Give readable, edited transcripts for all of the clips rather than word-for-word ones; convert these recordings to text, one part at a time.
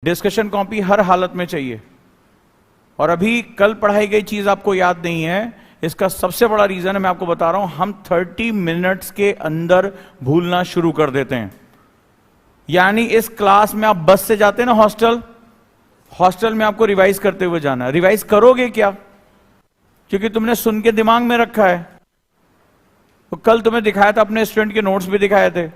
Discussion copy हर हालत में चाहिए। और अभी कल पढ़ाई गई चीज आपको याद नहीं है, इसका सबसे बड़ा रीजन है, मैं आपको बता रहा हूं, हम 30 मिनट्स के अंदर भूलना शुरू कर देते हैं। यानी इस क्लास में आप बस से जाते हैं ना हॉस्टल में आपको रिवाइज करते हुए जाना है। रिवाइज करोगे क्या? क्योंकि तुमने सुन के दिमाग में रखा है। तो कल तुम्हें दिखाया था, अपने स्टूडेंट के नोट्स भी दिखाए थे।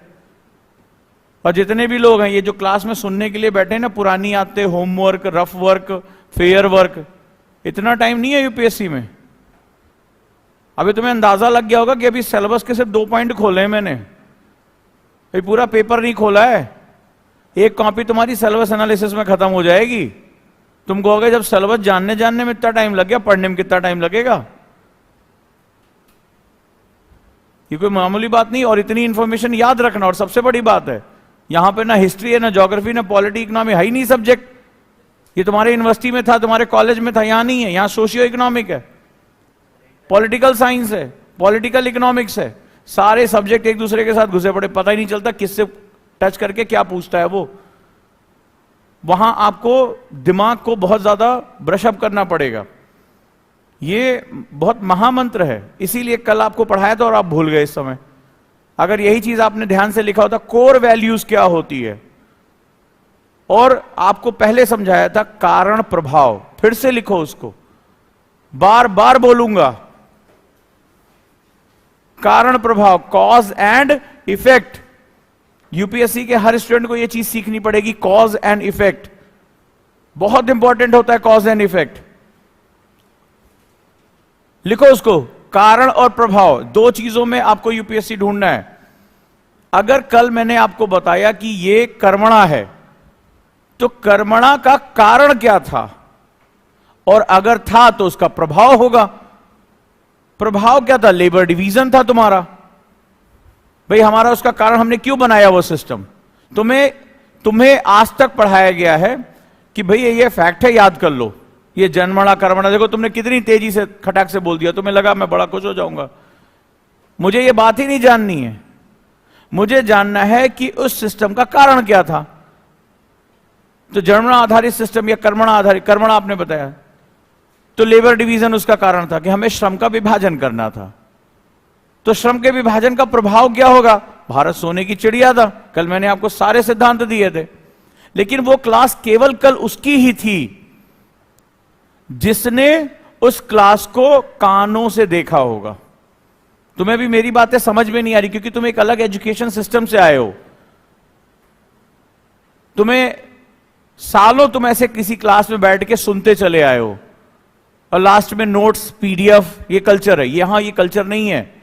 और जितने भी लोग हैं ये जो क्लास में सुनने के लिए बैठे हैं ना, पुरानी आते, homework, rough work, fair work, इतना टाइम नहीं है यूपीएससी में। अभी तुम्हें अंदाजा लग गया होगा कि अभी सिलेबस के सिर्फ 2 पॉइंट खोले हैं मैंने, अभी पूरा पेपर नहीं खोला है। एक कॉपी तुम्हारी सिलेबस एनालिसिस में खत्म हो जाएगी। तुम कहोगे जब सिलेबस जानने में इतना टाइम लग गया, पढ़ने में कितना टाइम लगेगा? ये कोई मामूली बात नहीं। और इतनी इंफॉर्मेशन याद रखना, और सबसे बड़ी बात है यहां पे ना हिस्ट्री है, ना ज्योग्राफी, ना पॉलिटी, इकोनॉमी है ही नहीं सब्जेक्ट। ये तुम्हारे यूनिवर्सिटी में था, तुम्हारे कॉलेज में था, यहां नहीं है। यहां सोशियो इकोनॉमिक है, पॉलिटिकल साइंस है, पॉलिटिकल इकोनॉमिक्स है। सारे सब्जेक्ट एक दूसरे के साथ घुसे पड़े, पता ही नहीं चलता किससे टच करके क्या पूछता है वो। वहां आपको दिमाग को बहुत ज्यादा ब्रश अप करना पड़ेगा। ये बहुत महामंत्र है, इसीलिए कल आपको पढ़ाया था और आप भूल गए इस समय। अगर यही चीज आपने ध्यान से लिखा होता, कोर वैल्यूज क्या होती है, और आपको पहले समझाया था कारण प्रभाव, फिर से लिखो उसको, बार बार बोलूंगा, कारण प्रभाव, कॉज एंड इफेक्ट। यूपीएससी के हर स्टूडेंट को यह चीज सीखनी पड़ेगी, कॉज एंड इफेक्ट बहुत इंपॉर्टेंट होता है। कॉज एंड इफेक्ट लिखो उसको, कारण और प्रभाव, 2 चीजों में आपको यूपीएससी ढूंढना है। अगर कल मैंने आपको बताया कि ये कर्मणा है, तो कर्मणा का कारण क्या था, और अगर था तो उसका प्रभाव होगा। प्रभाव क्या था? लेबर डिवीजन था तुम्हारा। भाई हमारा उसका कारण हमने क्यों बनाया वो सिस्टम? तुम्हें आज तक पढ़ाया गया है कि भाई ये फैक्ट है, याद कर लो। ये जन्मणा कर्मणा, देखो तुमने कितनी तेजी से खटाक से बोल दिया, तुम्हें लगा मैं बड़ा खुश हो जाऊंगा। मुझे ये बात ही नहीं जाननी है, मुझे जानना है कि उस सिस्टम का कारण क्या था। तो जन्मणा आधारित सिस्टम या कर्मणा आधारित, कर्मणा आपने बताया, तो लेबर डिवीजन उसका कारण था कि हमें श्रम का विभाजन करना था। तो श्रम के विभाजन का प्रभाव क्या होगा? भारत सोने की चिड़िया था। कल मैंने आपको सारे सिद्धांत दिए थे, लेकिन वो क्लास केवल कल उसकी ही थी जिसने उस क्लास को कानों से देखा होगा। तुम्हें भी मेरी बातें समझ में नहीं आ रही, क्योंकि तुम एक अलग एजुकेशन सिस्टम से आए हो। तुम्हें सालों तुम ऐसे किसी क्लास में बैठ के सुनते चले आए हो, और लास्ट में नोट्स, पीडीएफ, ये कल्चर है। यहां ये कल्चर नहीं है,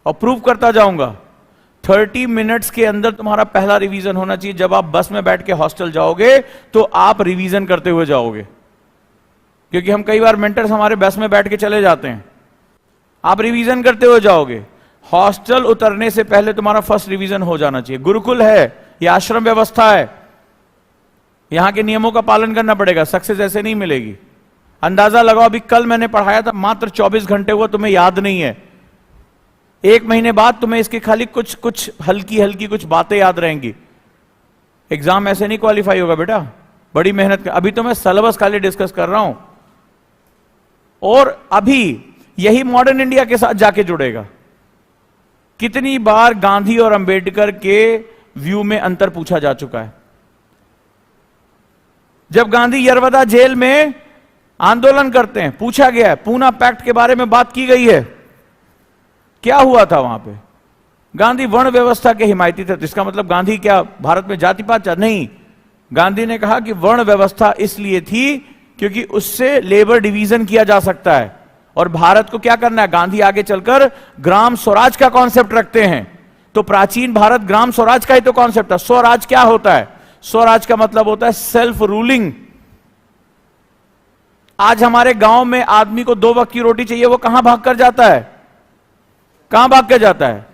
और प्रूव करता जाऊंगा। 30 मिनट्स के अंदर तुम्हारा पहला रिवीजन होना चाहिए। जब आप बस में बैठ के हॉस्टल जाओगे तो आप रिवीजन करते हुए जाओगे, क्योंकि हम कई बार मेंटर्स हमारे बस में बैठ के चले जाते हैं। आप रिवीजन करते हुए जाओगे। हॉस्टल उतरने से पहले तुम्हारा फर्स्ट रिवीजन हो जाना चाहिए। गुरुकुल है, यह आश्रम व्यवस्था है, यहां के नियमों का पालन करना पड़ेगा, सक्सेस ऐसे नहीं मिलेगी। अंदाजा लगाओ, अभी कल मैंने पढ़ाया था, मात्र 24 घंटे हुआ, तुम्हें याद नहीं है। 1 महीने बाद तुम्हें इसके खाली कुछ हल्की कुछ बातें याद रहेंगी। एग्जाम ऐसे नहीं क्वालिफाई होगा बेटा, बड़ी मेहनत कर। अभी तो मैं सिलेबस खाली डिस्कस कर रहा हूं, और अभी यही मॉडर्न इंडिया के साथ जाके जुड़ेगा। कितनी बार गांधी और अंबेडकर के व्यू में अंतर पूछा जा चुका है। जब गांधी यरवदा जेल में आंदोलन करते हैं, पूछा गया है, पूना पैक्ट के बारे में बात की गई है, क्या हुआ था वहां पे? गांधी वर्ण व्यवस्था के हिमायती थे। तो इसका मतलब गांधी क्या भारत में जाति पात? नहीं, गांधी ने कहा कि वर्ण व्यवस्था इसलिए थी क्योंकि उससे लेबर डिवीजन किया जा सकता है, और भारत को क्या करना है? गांधी आगे चलकर ग्राम स्वराज का कॉन्सेप्ट रखते हैं। तो प्राचीन भारत ग्राम स्वराज का ही तो कॉन्सेप्ट था। स्वराज क्या होता है? स्वराज का मतलब होता है सेल्फ रूलिंग। आज हमारे गांव में आदमी को 2 वक्त की रोटी चाहिए, वो कहां भाग कर जाता है? कहां भाग कर जाता है?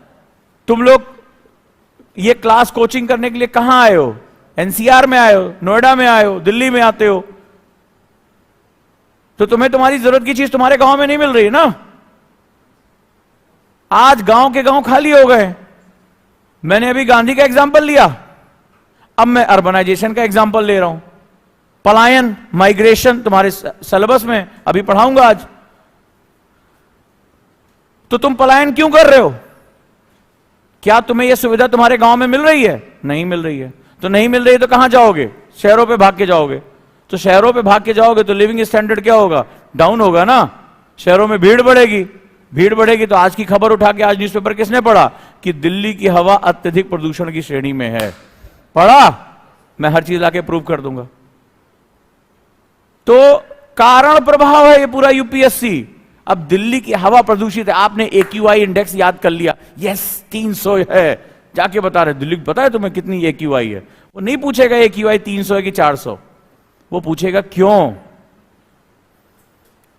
तुम लोग ये क्लास कोचिंग करने के लिए कहां आए हो? एनसीआर में आए हो, नोएडा में आए हो, दिल्ली में आते हो, तो तुम्हें तुम्हारी जरूरत की चीज तुम्हारे गांव में नहीं मिल रही ना। आज गांव के गांव खाली हो गए। मैंने अभी गांधी का एग्जांपल लिया, अब मैं अर्बनाइजेशन का एग्जांपल ले रहा हूं। पलायन, माइग्रेशन तुम्हारे सिलेबस में अभी पढ़ाऊंगा आज। तो तुम पलायन क्यों कर रहे हो? क्या तुम्हें यह सुविधा तुम्हारे गांव में मिल रही है? नहीं मिल रही है। तो नहीं मिल रही है तो कहां जाओगे? शहरों पे भाग के जाओगे। तो शहरों पे भाग के जाओगे तो लिविंग स्टैंडर्ड क्या होगा? डाउन होगा ना। शहरों में भीड़ बढ़ेगी, भीड़ बढ़ेगी तो आज की खबर उठा के आज न्यूज़पेपर किसने पढ़ा कि दिल्ली की हवा अत्यधिक प्रदूषण की श्रेणी में है? पढ़ा? मैं हर चीज लाके प्रूव कर दूंगा। तो कारण प्रभाव है ये पूरा यूपीएससी। अब दिल्ली की हवा प्रदूषित है, आपने एक्यूआई इंडेक्स याद कर लिया, यस 300 है, जाके बता रहे दिल्ली पता है तुम्हें कितनी एक्यूआई है? वो नहीं पूछेगा एक्यूआई 300 है कि 400, वो पूछेगा क्यों,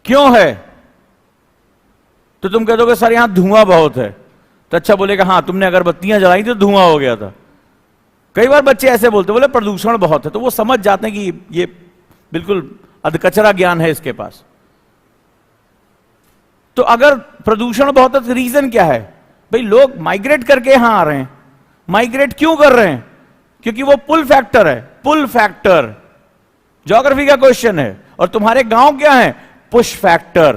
क्यों है? तो तुम कह दोगे सर यहां धुआं बहुत है, तो अच्छा बोलेगा हाँ तुमने अगरबत्तियां जलाई थी तो धुआं हो गया था। कई बार बच्चे ऐसे बोलते, बोले प्रदूषण बहुत है, तो वो समझ जाते हैं कि ये बिल्कुल अधकचरा ज्ञान है इसके पास। तो अगर प्रदूषण बहुत है तो रीजन क्या है? भाई लोग माइग्रेट करके यहां आ रहे हैं। माइग्रेट क्यों कर रहे हैं? क्योंकि वो पुल फैक्टर है, पुल फैक्टर ज्योग्राफी का क्वेश्चन है। और तुम्हारे गांव क्या है? Push factor.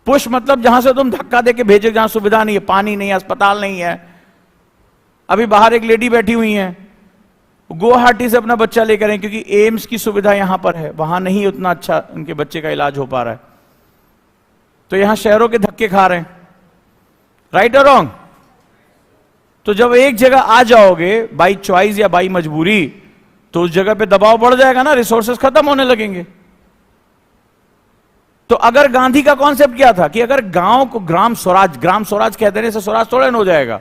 पुश मतलब जहां से तुम धक्का देके भेजो, जहां सुविधा नहीं है, पानी नहीं है, अस्पताल नहीं है। अभी बाहर एक लेडी बैठी हुई है, गुवाहाटी से अपना बच्चा लेकर आए क्योंकि एम्स की सुविधा यहां पर है, वहां नहीं उतना अच्छा उनके बच्चे का इलाज हो पा रहा है, तो यहां शहरों के धक्के खा रहे हैं। राइट और रॉन्ग? तो जब एक जगह आ जाओगे बाई चॉइस या बाई मजबूरी, तो उस जगह पे दबाव बढ़ जाएगा ना, रिसोर्सेस खत्म होने लगेंगे। तो अगर गांधी का कॉन्सेप्ट क्या था कि अगर गांव को ग्राम स्वराज कहते हैं, स्वराज थोड़ा हो जाएगा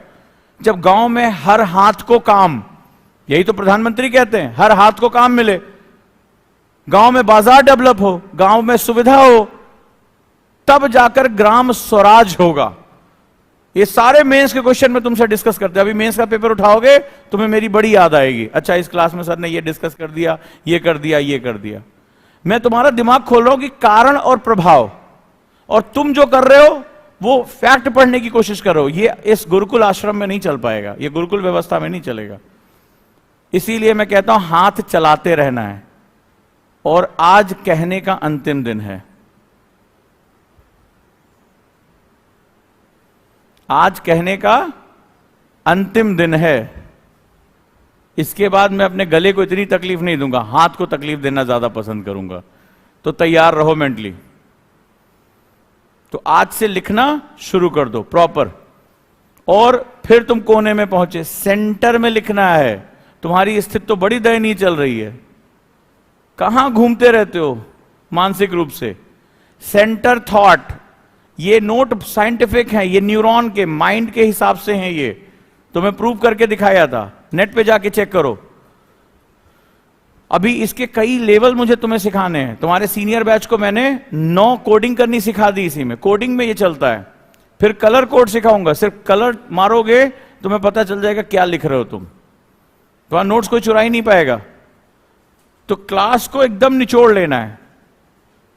जब गांव में हर हाथ को काम, यही तो प्रधानमंत्री कहते हैं, हर हाथ को काम मिले, गांव में बाजार डेवलप हो, गांव में सुविधा हो, तब जाकर ग्राम स्वराज होगा। ये सारे मेंस के क्वेश्चन में तुमसे डिस्कस करते हैं। अभी मेंस का पेपर उठाओगे तुम्हें मेरी बड़ी याद आएगी, अच्छा इस क्लास में सर ने ये डिस्कस कर दिया, ये कर दिया, ये कर दिया। मैं तुम्हारा दिमाग खोल रहा हूं कि कारण और प्रभाव, और तुम जो कर रहे हो वो फैक्ट पढ़ने की कोशिश करो। ये इस गुरुकुल आश्रम में नहीं चल पाएगा, ये गुरुकुल व्यवस्था में नहीं चलेगा। इसीलिए मैं कहता हूं हाथ चलाते रहना है। और आज कहने का अंतिम दिन है, आज कहने का अंतिम दिन है। इसके बाद मैं अपने गले को इतनी तकलीफ नहीं दूंगा, हाथ को तकलीफ देना ज्यादा पसंद करूंगा। तो तैयार रहो मेंटली। तो आज से लिखना शुरू कर दो प्रॉपर, और फिर तुम कोने में पहुंचे, सेंटर में लिखना है। तुम्हारी स्थिति तो बड़ी दयनीय चल रही है, कहां घूमते रहते हो मानसिक रूप से। सेंटर थॉट, ये नोट साइंटिफिक है, ये न्यूरॉन के माइंड के हिसाब से हैं, ये तो मैं प्रूव करके दिखाया था, नेट पे जाके चेक करो। अभी इसके कई लेवल मुझे तुम्हें सिखाने हैं। तुम्हारे सीनियर बैच को मैंने 9 कोडिंग करनी सिखा दी, इसी में कोडिंग में ये चलता है। फिर कलर कोड सिखाऊंगा, सिर्फ कलर मारोगे तुम्हें पता चल जाएगा क्या लिख रहे हो तुम, तुम्हारा नोट्स कोई चुरा ही नहीं पाएगा। तो क्लास को एकदम निचोड़ लेना है।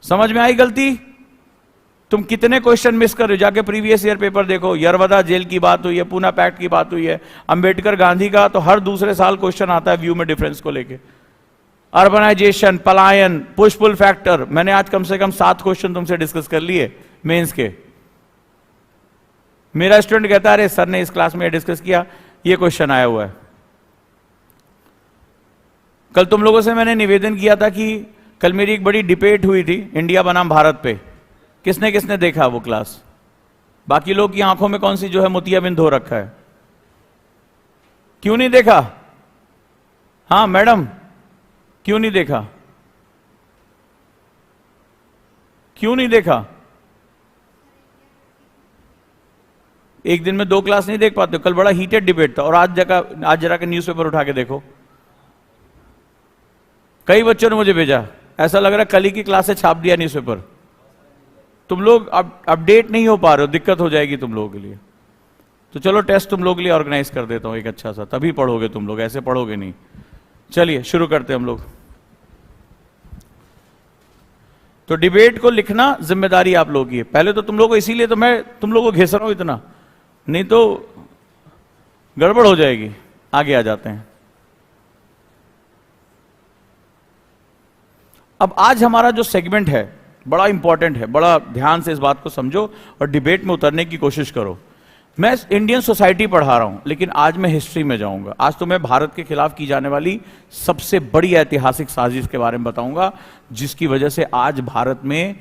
समझ में आई गलती? तुम कितने क्वेश्चन मिस कर रहे हो? जाके प्रीवियस ईयर पेपर देखो, यरवदा जेल की बात हुई है, पूना पैक्ट की बात हुई है, अंबेडकर गांधी का तो हर दूसरे साल क्वेश्चन आता है व्यू में डिफरेंस को लेके। अर्बनाइजेशन, पलायन, पुश पुल फैक्टर, मैंने आज कम से कम 7 क्वेश्चन तुमसे डिस्कस कर लिए मेंस के। मेरा स्टूडेंट कहता है अरे सर ने इस क्लास में डिस्कस किया, ये क्वेश्चन आया हुआ है। कल तुम लोगों से मैंने निवेदन किया था कि कल मेरी एक बड़ी डिबेट हुई थी इंडिया बनाम भारत पे, किसने किसने देखा वो क्लास? बाकी लोग की आंखों में कौन सी जो है मोतियाबिंद धो रखा है? क्यों नहीं देखा? हाँ मैडम, क्यों नहीं देखा? क्यों नहीं देखा? एक दिन में 2 क्लास नहीं देख पाते हो? कल बड़ा हीटेड डिबेट था। और आज जरा के न्यूज़पेपर उठा के देखो, कई बच्चों ने मुझे भेजा, ऐसा लग रहा है कल ही की क्लास से छाप दिया न्यूज़पेपर। तुम लोग अपडेट नहीं हो पा रहे हो, दिक्कत हो जाएगी तुम लोगों के लिए। तो चलो टेस्ट तुम लोगों के लिए ऑर्गेनाइज कर देता हूं एक अच्छा सा, तभी पढ़ोगे तुम लोग, ऐसे पढ़ोगे नहीं। चलिए शुरू करते हैं हम लोग। तो डिबेट को लिखना जिम्मेदारी आप लोगों की है। पहले तो तुम लोगों को, इसीलिए तो मैं तुम लोगों को घिस रहा हूं इतना, नहीं तो गड़बड़ हो जाएगी। आगे आ जाते हैं। अब आज हमारा जो सेगमेंट है बड़ा इंपॉर्टेंट है, बड़ा ध्यान से इस बात को समझो और डिबेट में उतरने की कोशिश करो। मैं इंडियन सोसाइटी पढ़ा रहा हूं, लेकिन आज मैं हिस्ट्री में जाऊंगा। आज तो मैं भारत के खिलाफ की जाने वाली सबसे बड़ी ऐतिहासिक साजिश के बारे में बताऊंगा, जिसकी वजह से आज भारत में,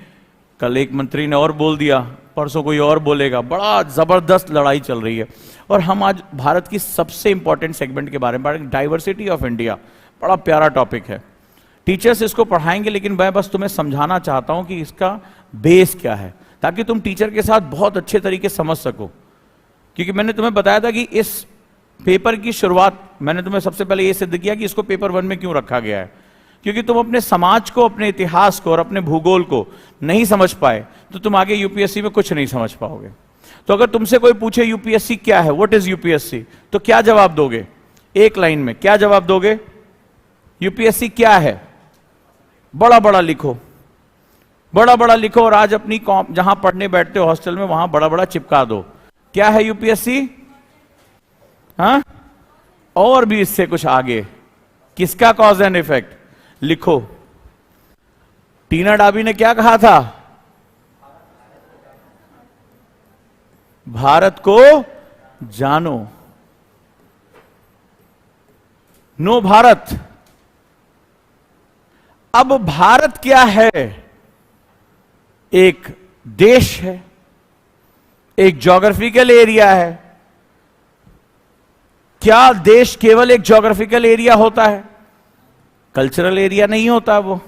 कल एक मंत्री ने और बोल दिया, परसों कोई और बोलेगा, बड़ा जबरदस्त लड़ाई चल रही है। और हम आज भारत की सबसे इंपॉर्टेंट सेगमेंट के बारे में, डाइवर्सिटी ऑफ इंडिया, बड़ा प्यारा टॉपिक है। टीचर्स इसको पढ़ाएंगे, लेकिन मैं बस तुम्हें समझाना चाहता हूं कि इसका बेस क्या है, ताकि तुम टीचर के साथ बहुत अच्छे तरीके समझ सको। क्योंकि मैंने तुम्हें बताया था कि इस पेपर की शुरुआत मैंने तुम्हें सबसे पहले यह सिद्ध किया कि इसको पेपर 1 में क्यों रखा गया है। क्योंकि तुम अपने समाज को, अपने इतिहास को और अपने भूगोल को नहीं समझ पाए तो तुम आगे यूपीएससी में कुछ नहीं समझ पाओगे। तो अगर तुमसे कोई पूछे यूपीएससी क्या है, व्हाट इज यूपीएससी, तो क्या जवाब दोगे? एक लाइन में क्या जवाब दोगे? यूपीएससी क्या है? बड़ा बड़ा लिखो, बड़ा बड़ा लिखो, और आज अपनी जहां पढ़ने बैठते हो हॉस्टल में, वहां बड़ा बड़ा चिपका दो। क्या है यूपीएससी? हाँ, और भी इससे कुछ आगे, किसका कॉज एंड इफेक्ट लिखो। टीना डाबी ने क्या कहा था? भारत को जानो, नो भारत। अब भारत क्या है? एक देश है, एक ज्योग्राफिकल एरिया है। क्या देश केवल एक ज्योग्राफिकल एरिया होता है? कल्चरल एरिया नहीं होता वो।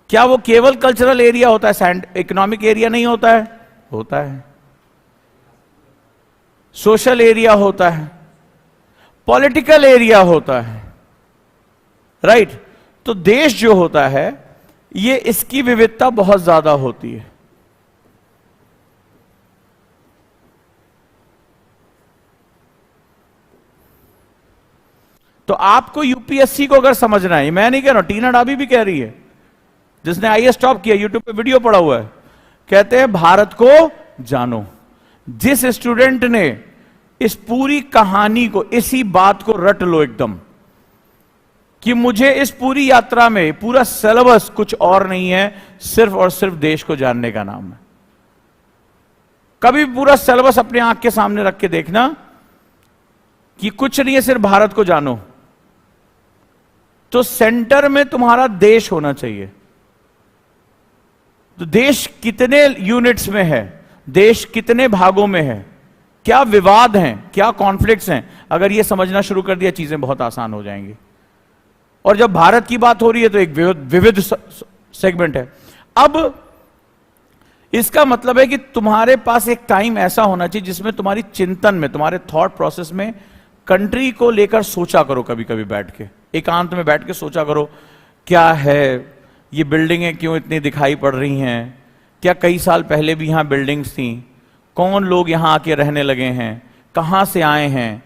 क्या वो केवल कल्चरल एरिया होता है? इकोनॉमिक एरिया नहीं होता है? होता है। सोशल एरिया होता है, पॉलिटिकल एरिया होता है, राइट? तो देश जो होता है, ये इसकी विविधता बहुत ज्यादा होती है। तो आपको यूपीएससी को अगर समझना है, मैं नहीं कह रहा हूं, टीना डाबी भी कह रही है, जिसने आईएएस टॉप किया, यूट्यूब पे वीडियो पड़ा हुआ है, कहते हैं भारत को जानो। जिस स्टूडेंट ने इस पूरी कहानी को, इसी बात को रट लो एकदम, कि मुझे इस पूरी यात्रा में पूरा सिलेबस कुछ और नहीं है, सिर्फ और सिर्फ देश को जानने का नाम है। कभी पूरा सिलेबस अपने आंख के सामने रख के देखना कि कुछ नहीं है, सिर्फ भारत को जानो। तो सेंटर में तुम्हारा देश होना चाहिए। तो देश कितने यूनिट्स में है, देश कितने भागों में है, क्या विवाद हैं, क्या कॉन्फ्लिक्ट्स हैं, अगर यह समझना शुरू कर दिया, चीजें बहुत आसान हो जाएंगी। और जब भारत की बात हो रही है तो एक विविध सेगमेंट है। अब इसका मतलब है कि तुम्हारे पास एक टाइम ऐसा होना चाहिए जिसमें तुम्हारी चिंतन में, तुम्हारे थॉट प्रोसेस में कंट्री को लेकर सोचा करो। कभी कभी बैठ के, एकांत में बैठ के सोचा करो, क्या है ये बिल्डिंगें क्यों इतनी दिखाई पड़ रही हैं? क्या कई साल पहले भी यहां बिल्डिंग्स थी? कौन लोग यहां आके रहने लगे हैं? कहां से आए हैं?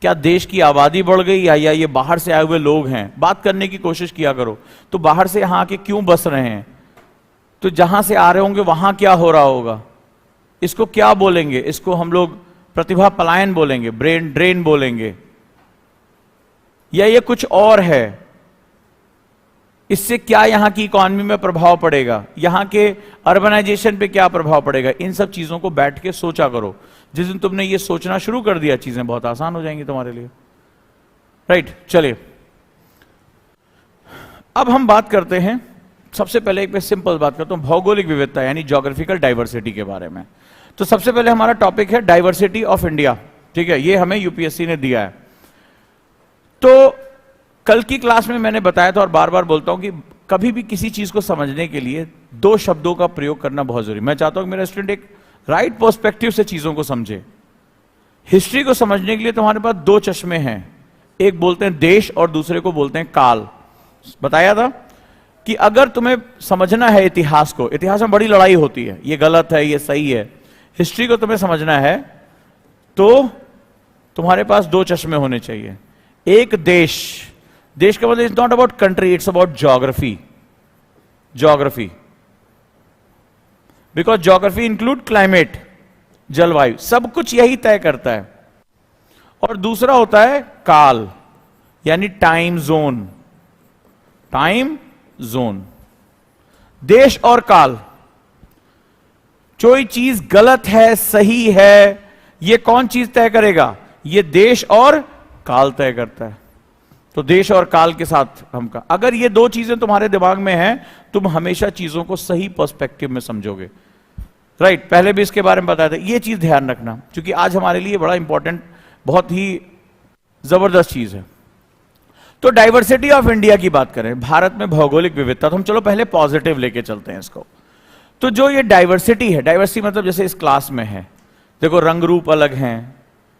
क्या देश की आबादी बढ़ गई या ये बाहर से आए हुए लोग हैं? बात करने की कोशिश किया करो। तो बाहर से यहां आके क्यों बस रहे हैं? तो जहां से आ रहे होंगे वहां क्या हो रहा होगा? इसको क्या बोलेंगे? इसको हम लोग प्रतिभा पलायन बोलेंगे, ब्रेन ड्रेन बोलेंगे, या ये कुछ और है? इससे क्या यहां की इकोनॉमी में प्रभाव पड़ेगा? यहां के अर्बनाइजेशन पे क्या प्रभाव पड़ेगा? इन सब चीजों को बैठ के सोचा करो। जिस दिन तुमने ये सोचना शुरू कर दिया, चीजें बहुत आसान हो जाएंगी तुम्हारे लिए, राइट? चलिए, अब हम बात करते हैं, सबसे पहले एक मैं सिंपल बात करता हूं, भौगोलिक विविधता यानी ज्योग्राफिकल डाइवर्सिटी के बारे में। तो सबसे पहले हमारा टॉपिक है डाइवर्सिटी ऑफ इंडिया, ठीक है? ये हमें यूपीएससी ने दिया है। तो कल की क्लास में मैंने बताया था और बार बार बोलता हूं कि कभी भी किसी चीज को समझने के लिए दो शब्दों का प्रयोग करना बहुत जरूरी। मैं चाहता हूं कि मेरा स्टूडेंट एक राइट पर्सपेक्टिव से चीजों को समझे। हिस्ट्री को समझने के लिए तुम्हारे पास दो चश्मे हैं, एक बोलते हैं देश और दूसरे को बोलते हैं काल। बताया था कि अगर तुम्हें समझना है इतिहास को, इतिहास में बड़ी लड़ाई होती है, ये गलत है, ये सही है। हिस्ट्री को तुम्हें समझना है तो तुम्हारे पास दो चश्मे होने चाहिए। एक देश, देश का मतलब it's not about country, it's about geography. Geography, because geography include climate, जलवायु, सब कुछ यही तय करता है। और दूसरा होता है काल, यानी टाइम जोन। Time zone. देश और काल, कोई चीज गलत है सही है, यह कौन चीज तय करेगा? यह देश और काल तय करता है। तो देश और काल के साथ हमका, अगर ये दो चीजें तुम्हारे दिमाग में हैं, तुम हमेशा चीजों को सही पर्सपेक्टिव में समझोगे। राइट, पहले भी इसके बारे में बताया था, ये चीज ध्यान रखना, क्योंकि आज हमारे लिए बड़ा इंपॉर्टेंट, बहुत ही जबरदस्त चीज है। तो डाइवर्सिटी ऑफ इंडिया की बात करें, भारत में भौगोलिक विविधता, तो हम चलो पहले पॉजिटिव लेके चलते हैं इसको। तो जो ये डाइवर्सिटी है, डाइवर्सिटी मतलब जैसे इस क्लास में है, देखो रंग रूप अलग हैं,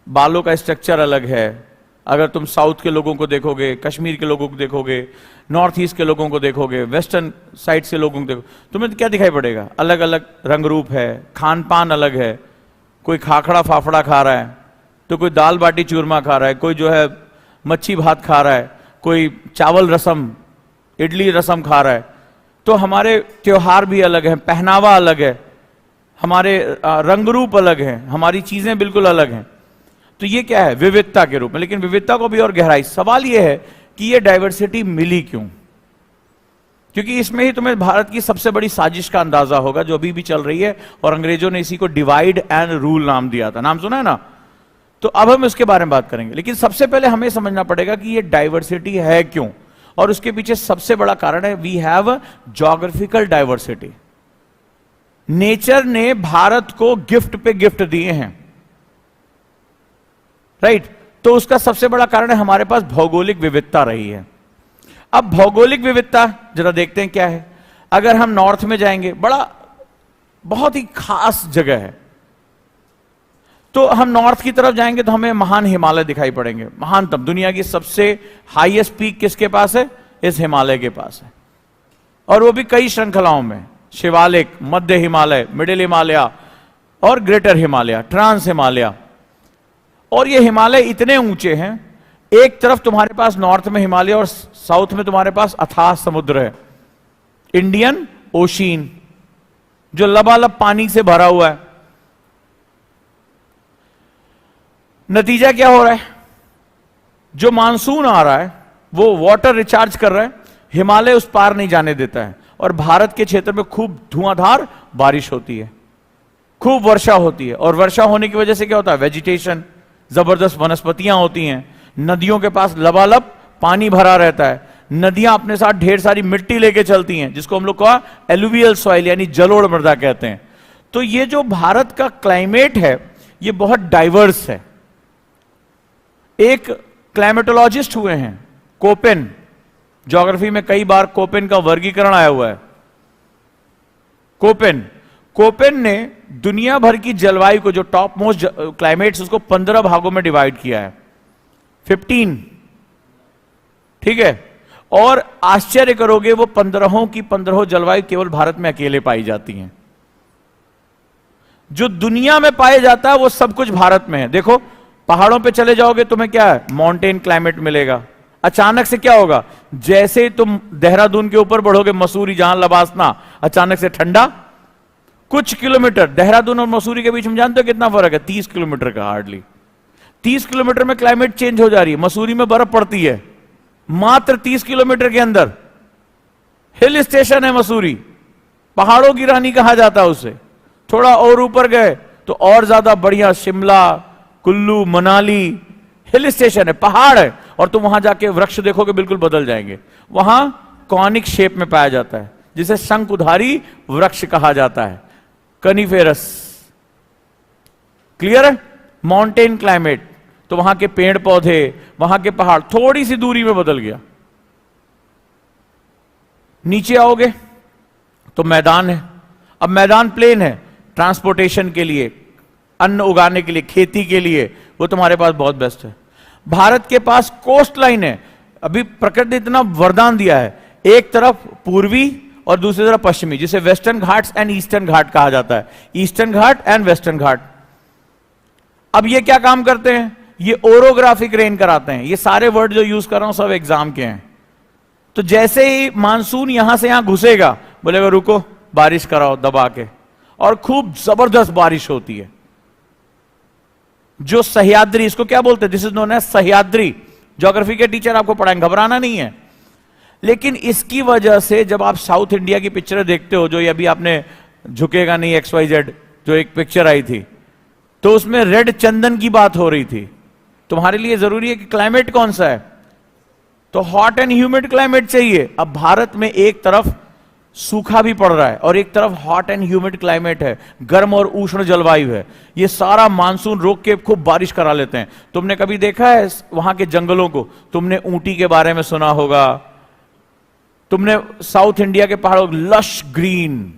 बालों का स्ट्रक्चर अलग है। अगर तुम साउथ के लोगों को देखोगे, कश्मीर के लोगों को देखोगे, नॉर्थ ईस्ट के लोगों को देखोगे, वेस्टर्न साइड से लोगों को देखो, तुम्हें क्या दिखाई पड़ेगा? अलग अलग रंग रूप है, खान पान अलग है। कोई खाखड़ा फाफड़ा खा रहा है, तो कोई दाल बाटी चूरमा खा रहा है, कोई जो है मच्छी भात खा रहा है, कोई चावल रसम इडली रसम खा रहा है। तो हमारे त्योहार भी अलग हैं, पहनावा अलग है, हमारे रंग रूप अलग हैं, हमारी चीजें बिल्कुल अलग हैं। तो ये क्या है? विविधता के रूप में। लेकिन विविधता को भी और गहराई, सवाल ये है कि ये डाइवर्सिटी मिली क्यों? क्योंकि इसमें ही तुम्हें भारत की सबसे बड़ी साजिश का अंदाजा होगा, जो अभी भी चल रही है, और अंग्रेजों ने इसी को डिवाइड एंड रूल नाम दिया था। नाम सुना है ना? तो अब हम इसके बारे में बात करेंगे, लेकिन सबसे पहले हमें समझना पड़ेगा कि ये डाइवर्सिटी है क्यों, और उसके पीछे सबसे बड़ा कारण है we have geographical diversity. Nature ने भारत को गिफ्ट पे गिफ्ट दिए हैं, राइट? तो उसका सबसे बड़ा कारण है हमारे पास भौगोलिक विविधता रही है। अब भौगोलिक विविधता जरा देखते हैं क्या है। अगर हम नॉर्थ में जाएंगे, बड़ा बहुत ही खास जगह है, तो हम नॉर्थ की तरफ जाएंगे तो हमें महान हिमालय दिखाई पड़ेंगे। महानतम, दुनिया की सबसे हाईएस्ट पीक किसके पास है? इस हिमालय के पास है, और वो भी कई श्रृंखलाओं में, शिवालिक, मध्य हिमालय, मिडिल हिमालय और ग्रेटर हिमालय, ट्रांस हिमालय। और ये हिमालय इतने ऊंचे हैं, एक तरफ तुम्हारे पास नॉर्थ में हिमालय और साउथ में तुम्हारे पास अथाह समुद्र है, इंडियन ओशियन, जो लबालब पानी से भरा हुआ है। नतीजा क्या हो रहा है? जो मानसून आ रहा है वो वाटर रिचार्ज कर रहा है, हिमालय उस पार नहीं जाने देता है, और भारत के क्षेत्र में खूब धुआंधार बारिश होती है, खूब वर्षा होती है। और वर्षा होने की वजह से क्या होता है? वेजिटेशन, जबरदस्त वनस्पतियां होती हैं, नदियों के पास लबालब पानी भरा रहता है, नदियां अपने साथ ढेर सारी मिट्टी लेके चलती हैं, जिसको हम लोग कहा एलुवियल सॉइल यानी जलोढ़ मृदा कहते हैं। तो ये जो भारत का क्लाइमेट है ये बहुत डाइवर्स है। एक क्लाइमेटोलॉजिस्ट हुए हैं कोपेन, ज्योग्राफी में कई बार कोपेन का वर्गीकरण आया हुआ है। कोपेन ने दुनिया भर की जलवायु को, जो टॉप मोस्ट क्लाइमेट्स, उसको 15 भागों में डिवाइड किया है, 15, ठीक है? और आश्चर्य करोगे, वो 15 की 15 जलवायु केवल भारत में अकेले पाई जाती हैं। जो दुनिया में पाया जाता है वो सब कुछ भारत में है। देखो पहाड़ों पे चले जाओगे, तुम्हें क्या है? माउंटेन क्लाइमेट मिलेगा। अचानक से क्या होगा? जैसे तुम देहरादून के ऊपर बढ़ोगे, मसूरी, जहां लबासना, अचानक से ठंडा। कुछ किलोमीटर देहरादून और मसूरी के बीच में जानते हो कितना फर्क है? 30 किलोमीटर का, हार्डली 30 किलोमीटर में क्लाइमेट चेंज हो जा रही है। मसूरी में बर्फ पड़ती है मात्र 30 किलोमीटर के अंदर। हिल स्टेशन है मसूरी, पहाड़ों की रानी कहा जाता है उसे। थोड़ा और ऊपर गए तो और ज्यादा बढ़िया, शिमला, कुल्लू, मनाली हिल स्टेशन है, पहाड़ है, और तुम वहां जाके वृक्ष देखोगे बिल्कुल बदल जाएंगे। वहां कॉनिक शेप में पाया जाता है, जिसे शंकुधारी वृक्ष कहा जाता है, कनिफेरस। क्लियर है? माउंटेन क्लाइमेट, तो वहां के पेड़ पौधे, वहां के पहाड़ थोड़ी सी दूरी में बदल गया। नीचे आओगे तो मैदान है। अब मैदान प्लेन है, ट्रांसपोर्टेशन के लिए, अन्न उगाने के लिए, खेती के लिए, वो तुम्हारे पास बहुत बेस्ट है। भारत के पास कोस्ट लाइन है। अभी प्रकृति ने इतना वरदान दिया है, एक तरफ पूर्वी और दूसरी तरफ पश्चिमी, जिसे वेस्टर्न घाट्स एंड ईस्टर्न घाट कहा जाता है, ईस्टर्न घाट एंड वेस्टर्न घाट। अब ये क्या काम करते हैं? ये ओरोग्राफिक रेन कराते हैं। ये सारे वर्ड जो यूज कर रहा हूं सब एग्जाम के हैं। तो जैसे ही मानसून यहां से यहां घुसेगा, बोलेगा रुको बारिश कराओ दबा के, और खूब जबरदस्त बारिश होती है। जो सह्याद्री, इसको क्या बोलते हैं? This is known as Sahyadri. Geography के टीचर आपको पढ़ाएंगे, घबराना नहीं है। लेकिन इसकी वजह से जब आप साउथ इंडिया की पिक्चरें देखते हो, जो ये अभी आपने झुकेगा नहीं XYZ जो एक पिक्चर आई थी, तो उसमें रेड चंदन की बात हो रही थी। तुम्हारे लिए जरूरी है कि क्लाइमेट कौन सा है, तो हॉट एंड ह्यूमिड क्लाइमेट चाहिए। अब भारत में एक तरफ सूखा भी पड़ रहा है और एक तरफ हॉट एंड ह्यूमिड क्लाइमेट है, गर्म और उष्ण जलवायु है। ये सारा मानसून रोक के खूब बारिश करा लेते हैं। तुमने कभी देखा है वहां के जंगलों को? तुमने ऊटी के बारे में सुना होगा, तुमने साउथ इंडिया के पहाड़ों लश ग्रीन,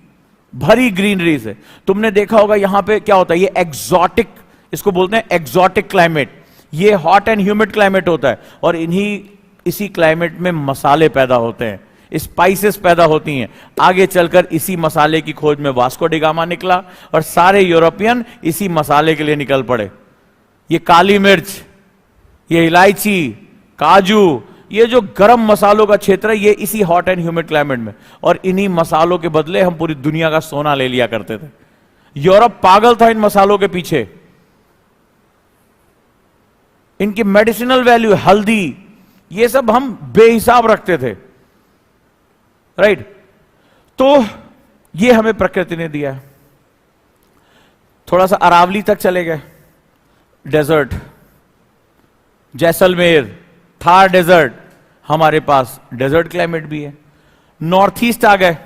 भरी ग्रीनरी से तुमने देखा होगा। यहां पे क्या होता है, ये एक्सोटिक, इसको बोलते हैं एक्सोटिक क्लाइमेट। ये हॉट एंड ह्यूमिड क्लाइमेट होता है और इसी क्लाइमेट में मसाले पैदा होते हैं, स्पाइसेस पैदा होती हैं। आगे चलकर इसी मसाले की खोज में वास्को डी गामा निकला और सारे यूरोपियन इसी मसाले के लिए निकल पड़े। ये काली मिर्च, ये इलायची, काजू, ये जो गरम मसालों का क्षेत्र है, ये इसी हॉट एंड ह्यूमिड क्लाइमेट में। और इन्हीं मसालों के बदले हम पूरी दुनिया का सोना ले लिया करते थे। यूरोप पागल था इन मसालों के पीछे। इनकी मेडिसिनल वैल्यू, हल्दी, ये सब हम बेहिसाब रखते थे, राइट। तो ये हमें प्रकृति ने दिया है। थोड़ा सा अरावली तक चले गए, डेजर्ट, जैसलमेर, थार डेजर्ट, हमारे पास डेजर्ट क्लाइमेट भी है। नॉर्थ ईस्ट आ गए,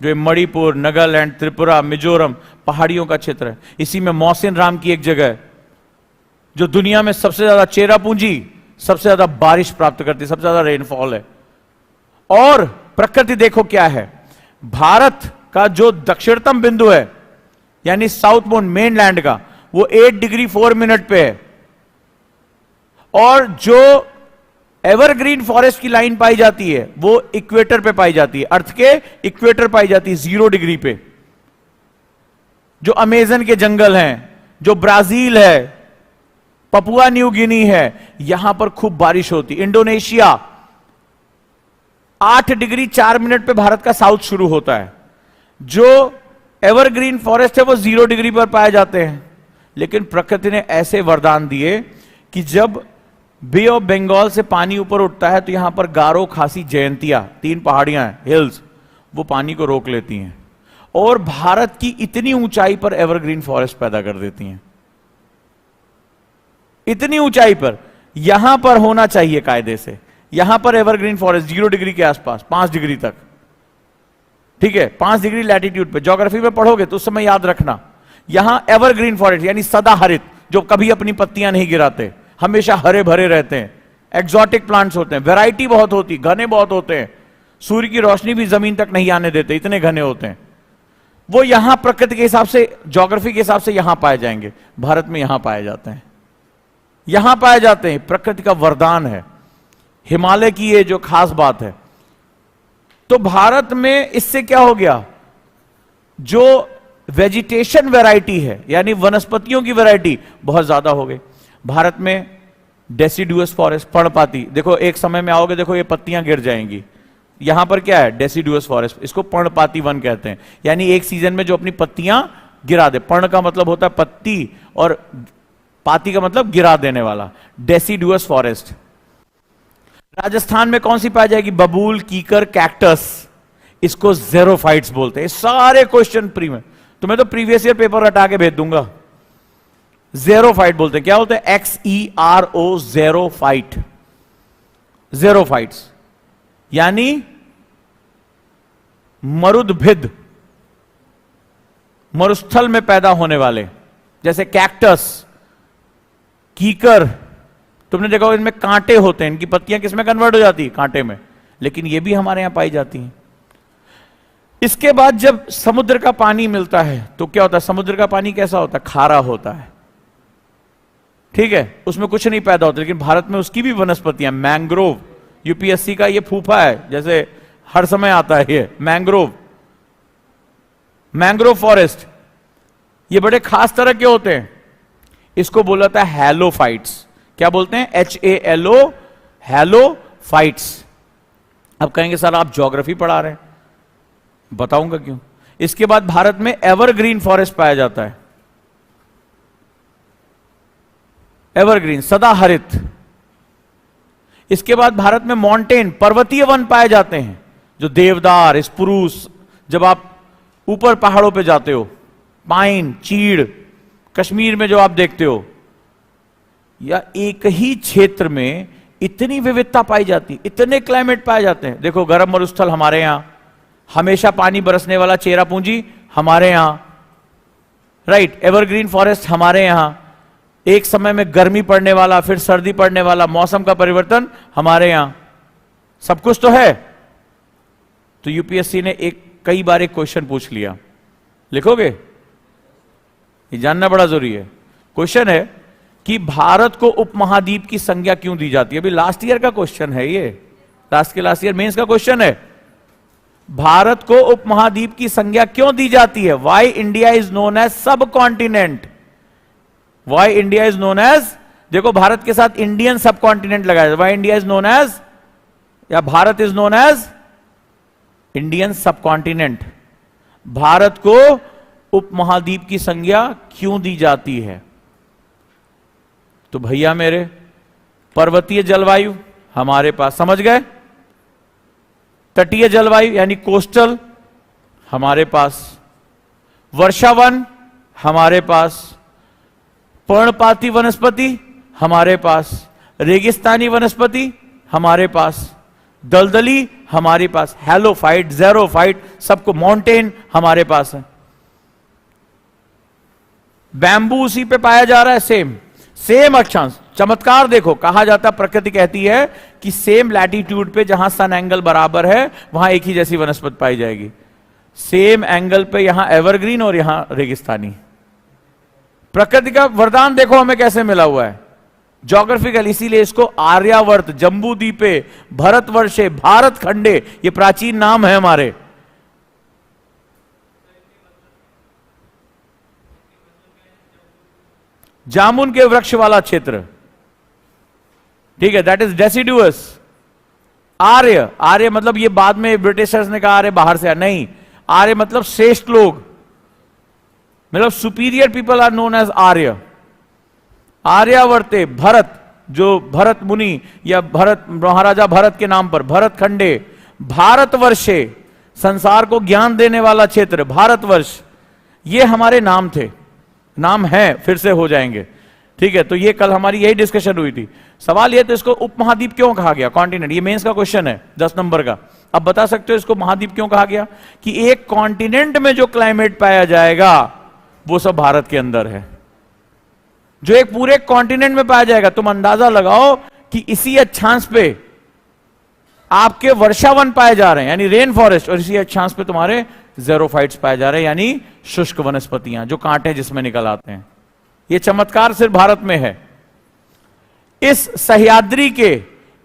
जो मणिपुर, नागालैंड, त्रिपुरा, मिजोरम, पहाड़ियों का क्षेत्र है। इसी में मौसिन राम की एक जगह है जो दुनिया में सबसे ज्यादा चेरापूंजी, सबसे ज्यादा बारिश प्राप्त करती है, सबसे ज्यादा रेनफॉल है। और प्रकृति देखो क्या है, भारत का जो दक्षिणतम बिंदु है यानी साउथ मोस्ट मेनलैंड का, वो 8 डिग्री 4 मिनट पे है। और जो एवरग्रीन फॉरेस्ट की लाइन पाई जाती है वो इक्वेटर पे पाई जाती है, अर्थ के इक्वेटर पाई जाती है 0 डिग्री पे। जो अमेजन के जंगल हैं, जो ब्राजील है, पपुआ न्यू गिनी है, यहां पर खूब बारिश होती। इंडोनेशिया 8 डिग्री 4 मिनट पे भारत का साउथ शुरू होता है। जो एवरग्रीन फॉरेस्ट है वो 0 डिग्री पर पाए जाते हैं। लेकिन प्रकृति ने ऐसे वरदान दिए कि जब बे ऑफ बंगाल से पानी ऊपर उठता है तो यहां पर गारो, खासी, जयंतिया, 3 पहाड़ियां हैं, हिल्स, वो पानी को रोक लेती हैं और भारत की इतनी ऊंचाई पर एवरग्रीन फॉरेस्ट पैदा कर देती हैं। इतनी ऊंचाई पर, यहां पर होना चाहिए कायदे से, यहां पर एवरग्रीन फॉरेस्ट 0 डिग्री के आसपास, 5 डिग्री तक, ठीक है, 5 डिग्री लैटिट्यूड पे। ज्योग्राफी में पढ़ोगे तो उस समय याद रखना, यहां एवरग्रीन फॉरेस्ट यानी सदाहरित, जो कभी अपनी पत्तियां नहीं गिराते, हमेशा हरे भरे रहते हैं, एक्सोटिक प्लांट्स होते हैं, वैरायटी बहुत होती, घने बहुत होते हैं, सूर्य की रोशनी भी जमीन तक नहीं आने देते, इतने घने होते हैं। वो यहां प्रकृति के हिसाब से, ज्योग्राफी के हिसाब से यहां पाए जाएंगे, भारत में यहां पाए जाते हैं, यहां पाए जाते हैं। प्रकृति का वरदान है, हिमालय की ये जो खास बात है। तो भारत में इससे क्या हो गया, जो वेजिटेशन वैरायटी है यानी वनस्पतियों की वैरायटी बहुत ज्यादा हो गई। भारत में डेसिडुअस फॉरेस्ट, पर्णपाती, देखो एक समय में आओगे, देखो ये पत्तियां गिर जाएंगी। यहां पर क्या है, डेसिडुअस फॉरेस्ट, इसको पर्णपाती वन कहते हैं, यानी एक सीजन में जो अपनी पत्तियां गिरा दे। पर्ण का मतलब होता है पत्ती और पाती का मतलब गिरा देने वाला, डेसिडुअस फॉरेस्ट। राजस्थान में कौन सी पाई जाएगी, बबूल, कीकर, कैक्टस, इसको ज़ेरोफाइट्स बोलते हैं। सारे क्वेश्चन प्री में, तुम्हें तो प्रीवियस ईयर पेपर हटा के भेज दूंगा। ज़ेरोफाइट बोलते हैं, क्या बोलते हैं, XERO, ज़ेरोफाइट, ज़ेरोफाइट्स यानी मरुदभिद, मरुस्थल में पैदा होने वाले, जैसे कैक्टस, कीकर। तुमने देखा होगा इनमें कांटे होते हैं, इनकी पत्तियां किसमें कन्वर्ट हो जाती है, कांटे में, लेकिन ये भी हमारे यहां पाई जाती हैं। इसके बाद जब समुद्र का पानी मिलता है तो क्या होता है, समुद्र का पानी कैसा होता है, खारा होता है, ठीक है, उसमें कुछ नहीं पैदा होता। लेकिन भारत में उसकी भी वनस्पतियां, मैंग्रोव, यूपीएससी का ये फूफा है, जैसे हर समय आता है ये मैंग्रोव, मैंग्रोव फॉरेस्ट, ये बड़े खास तरह के होते हैं। इसको बोला था हैलोफाइट्स। क्या बोलते हैं, HALO, हैलोफाइट्स। अब कहेंगे सर आप ज्योग्राफी पढ़ा रहे हैं, बताऊंगा क्यों। इसके बाद भारत में एवरग्रीन फॉरेस्ट पाया जाता है, एवरग्रीन, सदाहरित, इसके बाद भारत में माउंटेन पर्वतीय वन पाए जाते हैं, जो देवदार, स्प्रूस, जब आप ऊपर पहाड़ों पे जाते हो, पाइन, चीड़, कश्मीर में जो आप देखते हो, या एक ही क्षेत्र में इतनी विविधता पाई जाती, इतने क्लाइमेट पाए जाते हैं। देखो, गर्म मरुस्थल हमारे यहां, हमेशा पानी बरसने वाला चेरापूंजी हमारे यहां, राइट, एवरग्रीन फॉरेस्ट हमारे यहां, एक समय में गर्मी पड़ने वाला, फिर सर्दी पड़ने वाला, मौसम का परिवर्तन हमारे यहां, सब कुछ तो है। तो यूपीएससी ने कई बार एक क्वेश्चन पूछ लिया, लिखोगे? ये जानना बड़ा जरूरी है। क्वेश्चन है कि भारत को उपमहाद्वीप की संज्ञा क्यों दी जाती है? अभी लास्ट ईयर का क्वेश्चन है, ये लास्ट ईयर मेंस का क्वेश्चन है। भारत को उपमहाद्वीप की संज्ञा क्यों दी जाती है? Why India is known as subcontinent, why India is known as, देखो भारत के साथ इंडियन सब कॉन्टिनेंट लगाया, why India is known as, या Bharat is known as Indian subcontinent. भारत को उपमहाद्वीप की संज्ञा क्यों दी जाती है? तो भैया मेरे, पर्वतीय जलवायु हमारे पास, समझ गए? तटीय जलवायु यानी कोस्टल हमारे पास, वर्षावन हमारे पास, पर्णपाती वनस्पति हमारे पास, रेगिस्तानी वनस्पति हमारे पास, दलदली हमारे पास, हैलोफाइट, ज़ेरोफाइट, सबको, माउंटेन हमारे पास है। बैम्बू उसी पे पाया जा रहा है, सेम अक्षांश। चमत्कार देखो, कहा जाता, प्रकृति कहती है कि सेम लैटिट्यूड पे जहां सन एंगल बराबर है वहां एक ही जैसी वनस्पति पाई जाएगी। सेम एंगल पे यहां एवरग्रीन और यहां रेगिस्तानी। प्रकृति का वरदान देखो हमें कैसे मिला हुआ है, ज्योग्राफिकल। इसीलिए इसको आर्यावर्त, जम्बू द्वीपे, भारतवर्षे, भारत खंडे, ये प्राचीन नाम है हमारे। जामुन के वृक्ष वाला क्षेत्र, ठीक है, दैट इज डेसिडुअस। आर्य, आर्य मतलब ये बाद में ब्रिटिशर्स ने कहा आर्य बाहर से आया, नहीं, आर्य मतलब श्रेष्ठ लोग, मतलब superior people are known as Arya. आर्यावर्ते, भरत, जो भरत मुनि या भरत, महाराजा भरत के नाम पर, भरत खंडे, भारतवर्षे, संसार को ज्ञान देने वाला क्षेत्र, भारतवर्ष, ये हमारे नाम थे, नाम है, फिर से हो जाएंगे, ठीक है। तो ये कल हमारी यही डिस्कशन हुई थी। सवाल ये, तो इसको उपमहाद्वीप क्यों कहा गया, कॉन्टिनेंट? ये मेंस का क्वेश्चन है 10 नंबर का। अब बता सकते हो इसको महाद्वीप क्यों कहा गया? कि एक कॉन्टिनेंट में जो क्लाइमेट पाया जाएगा वो सब भारत के अंदर है, जो एक पूरे कॉन्टिनेंट में पाया जाएगा। तुम अंदाजा लगाओ कि इसी अक्षांश पे आपके वर्षावन पाए जा रहे हैं, यानी रेन फॉरेस्ट, और इसी अक्षांश पे तुम्हारे ज़ेरोफाइट्स पाए जा रहे हैं, यानी शुष्क वनस्पतियां, जो कांटे जिसमें निकल आते हैं। ये चमत्कार सिर्फ भारत में है। इस सह्याद्री के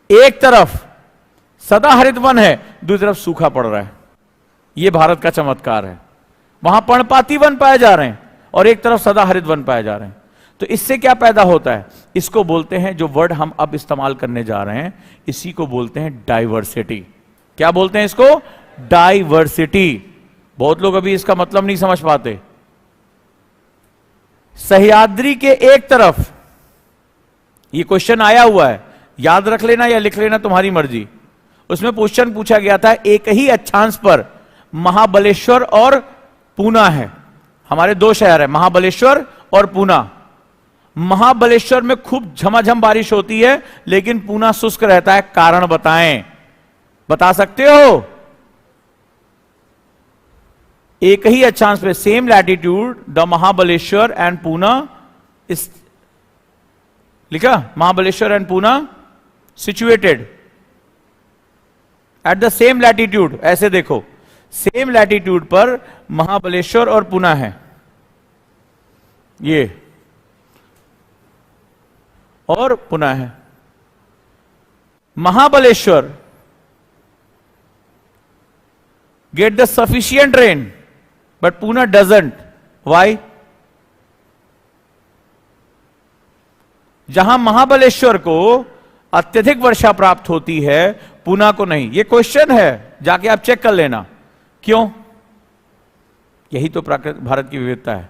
एक तरफ सदाहरित वन है, दूसरी तरफ सूखा पड़ रहा है, यह भारत का चमत्कार है। वहां पर्णपाती वन पाए जा रहे हैं और एक तरफ सदाहरित वन पाए जा रहे हैं। तो इससे क्या पैदा होता है? इसको बोलते हैं, जो वर्ड हम अब इस्तेमाल करने जा रहे हैं, इसी को बोलते हैं डाइवर्सिटी। क्या बोलते हैं इसको? डाइवर्सिटी। बहुत लोग अभी इसका मतलब नहीं समझ पाते। सह्याद्री के एक तरफ, ये क्वेश्चन आया हुआ है, याद रख लेना या लिख लेना, तुम्हारी मर्जी। उसमें क्वेश्चन पूछा गया था, एक ही अक्षांश पर महाबलेश्वर और पूना है, हमारे दो शहर है, महाबलेश्वर और पूना। महाबलेश्वर में खूब झमाझम बारिश होती है, लेकिन पूना शुष्क रहता है, कारण बताएं, बता सकते हो? एक ही अक्षांश पे, same latitude, the Mahabaleshwar and Poona इस लिखा, Mahabaleshwar and Poona situated at the same latitude. ऐसे देखो, सेम लैटिट्यूड पर महाबलेश्वर और पूना है, ये और पूना है। Mahabaleshwar get the sufficient rain but Poona doesn't. Why? जहां महाबलेश्वर को अत्यधिक वर्षा प्राप्त होती है, पूना को नहीं। यह क्वेश्चन है, जाके आप चेक कर लेना क्यों। यही तो भारत की विविधता है।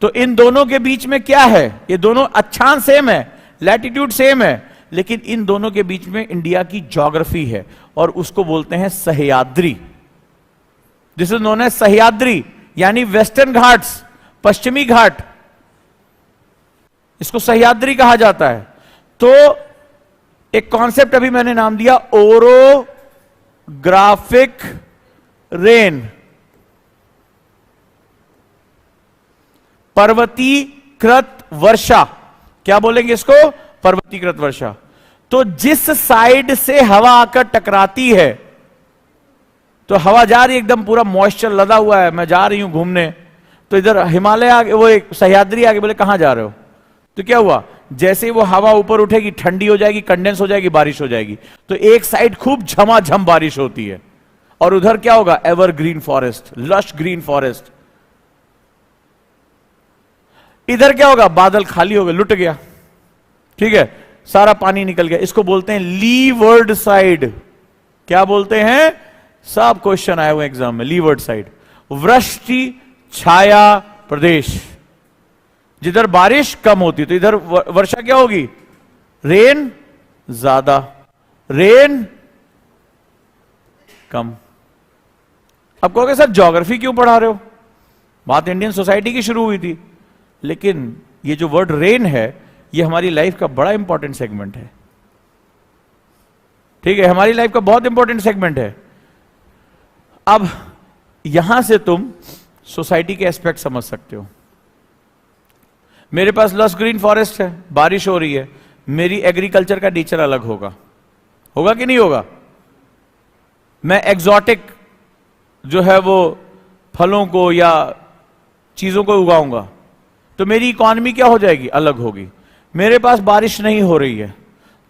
तो इन दोनों के बीच में क्या है? ये दोनों अक्षांश सेम है, लैटिट्यूड सेम है, लेकिन इन दोनों के बीच में इंडिया की ज्योग्राफी है और उसको बोलते हैं Sahyadri. This is known as Sahyadri, यानी वेस्टर्न घाट्स, पश्चिमी घाट, इसको सह्याद्री कहा जाता है। तो एक कॉन्सेप्ट अभी मैंने नाम दिया ओरोग्राफिक रेन, पर्वतीकृत वर्षा। क्या बोलेंगे इसको? पर्वतीकृत वर्षा। तो जिस साइड से हवा आकर टकराती है, तो हवा जा रही है एकदम पूरा मॉइस्चर लदा हुआ है, मैं जा रही हूं घूमने, तो इधर हिमालय आगे, वो एक सह्याद्री आगे, बोले कहां जा रहे हो? तो क्या हुआ, जैसे वो हवा ऊपर उठेगी ठंडी हो जाएगी, कंडेंस हो जाएगी, बारिश हो जाएगी। तो एक साइड खूब झमाझम बारिश होती है और उधर क्या होगा? Evergreen forest, lush green forest. इधर क्या होगा? बादल खाली हो गए, लुट गया, ठीक है, सारा पानी निकल गया। इसको बोलते हैं लीवर्ड साइड। क्या बोलते हैं? सब क्वेश्चन आए हुए एग्जाम में, लीवर्ड साइड। वृष्टि छाया प्रदेश, जिधर बारिश कम होती तो इधर वर्षा क्या होगी? रेन ज्यादा, रेन कम। अब कहोगे सर ज्योग्राफी क्यों पढ़ा रहे हो? बात इंडियन सोसाइटी की शुरू हुई थी, लेकिन ये जो वर्ड रेन है, ये हमारी लाइफ का बड़ा इंपॉर्टेंट सेगमेंट है, ठीक है, हमारी लाइफ का बहुत इंपॉर्टेंट सेगमेंट है। अब यहां से तुम सोसाइटी के एस्पेक्ट समझ सकते हो। मेरे पास लस ग्रीन फॉरेस्ट है, बारिश हो रही है, मेरी एग्रीकल्चर का नेचर अलग होगा, होगा कि नहीं होगा? मैं एग्जॉटिक जो है वो फलों को या चीजों को उगाऊंगा, तो मेरी इकॉनमी क्या हो जाएगी? अलग होगी। मेरे पास बारिश नहीं हो रही है,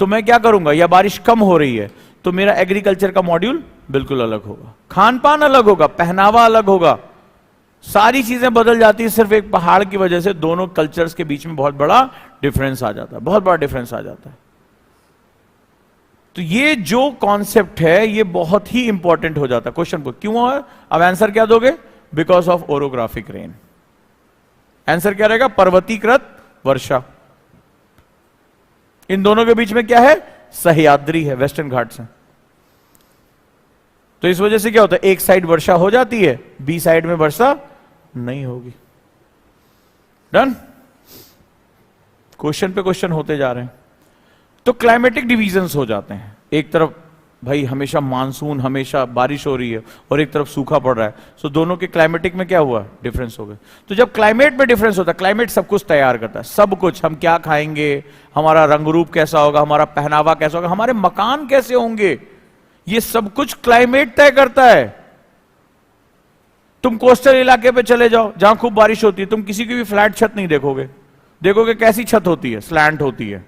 तो मैं क्या करूंगा? या बारिश कम हो रही है, तो मेरा एग्रीकल्चर का मॉड्यूल बिल्कुल अलग होगा, खान पान अलग होगा, पहनावा अलग होगा, सारी चीजें बदल जाती है। सिर्फ एक पहाड़ की वजह से दोनों कल्चर्स के बीच में बहुत बड़ा डिफरेंस आ जाता है, बहुत बड़ा डिफरेंस आ जाता है। तो ये जो कॉन्सेप्ट है ये बहुत ही इंपॉर्टेंट हो जाता है। क्वेश्चन को क्यों है? अब आंसर क्या दोगे? Because of orographic rain. Answer क्या रहेगा? पर्वतीकृत वर्षा। इन दोनों के बीच में क्या है? सह्याद्री है, वेस्टर्न घाट्स हैं। तो इस वजह से क्या होता है? एक साइड वर्षा हो जाती है, बी साइड में वर्षा नहीं होगी। डन? क्वेश्चन पे क्वेश्चन होते जा रहे हैं। तो क्लाइमेटिक डिवीजन्स हो जाते हैं। एक तरफ भाई हमेशा मानसून, हमेशा बारिश हो रही है, और एक तरफ सूखा पड़ रहा है, सो दोनों के क्लाइमेटिक में क्या हुआ? डिफरेंस हो गए। तो जब क्लाइमेट में डिफरेंस होता है, क्लाइमेट सब कुछ तैयार करता है, सब कुछ, हम क्या खाएंगे, हमारा रंग रूप कैसा होगा, हमारा पहनावा कैसा होगा, हमारे मकान कैसे होंगे, ये सब कुछ क्लाइमेट तय करता है। तुम कोस्टल इलाके पे चले जाओ जहां खूब बारिश होती है, तुम किसी की भी फ्लैट छत नहीं देखोगे। देखोगे कैसी छत होती है? स्लैंट होती है,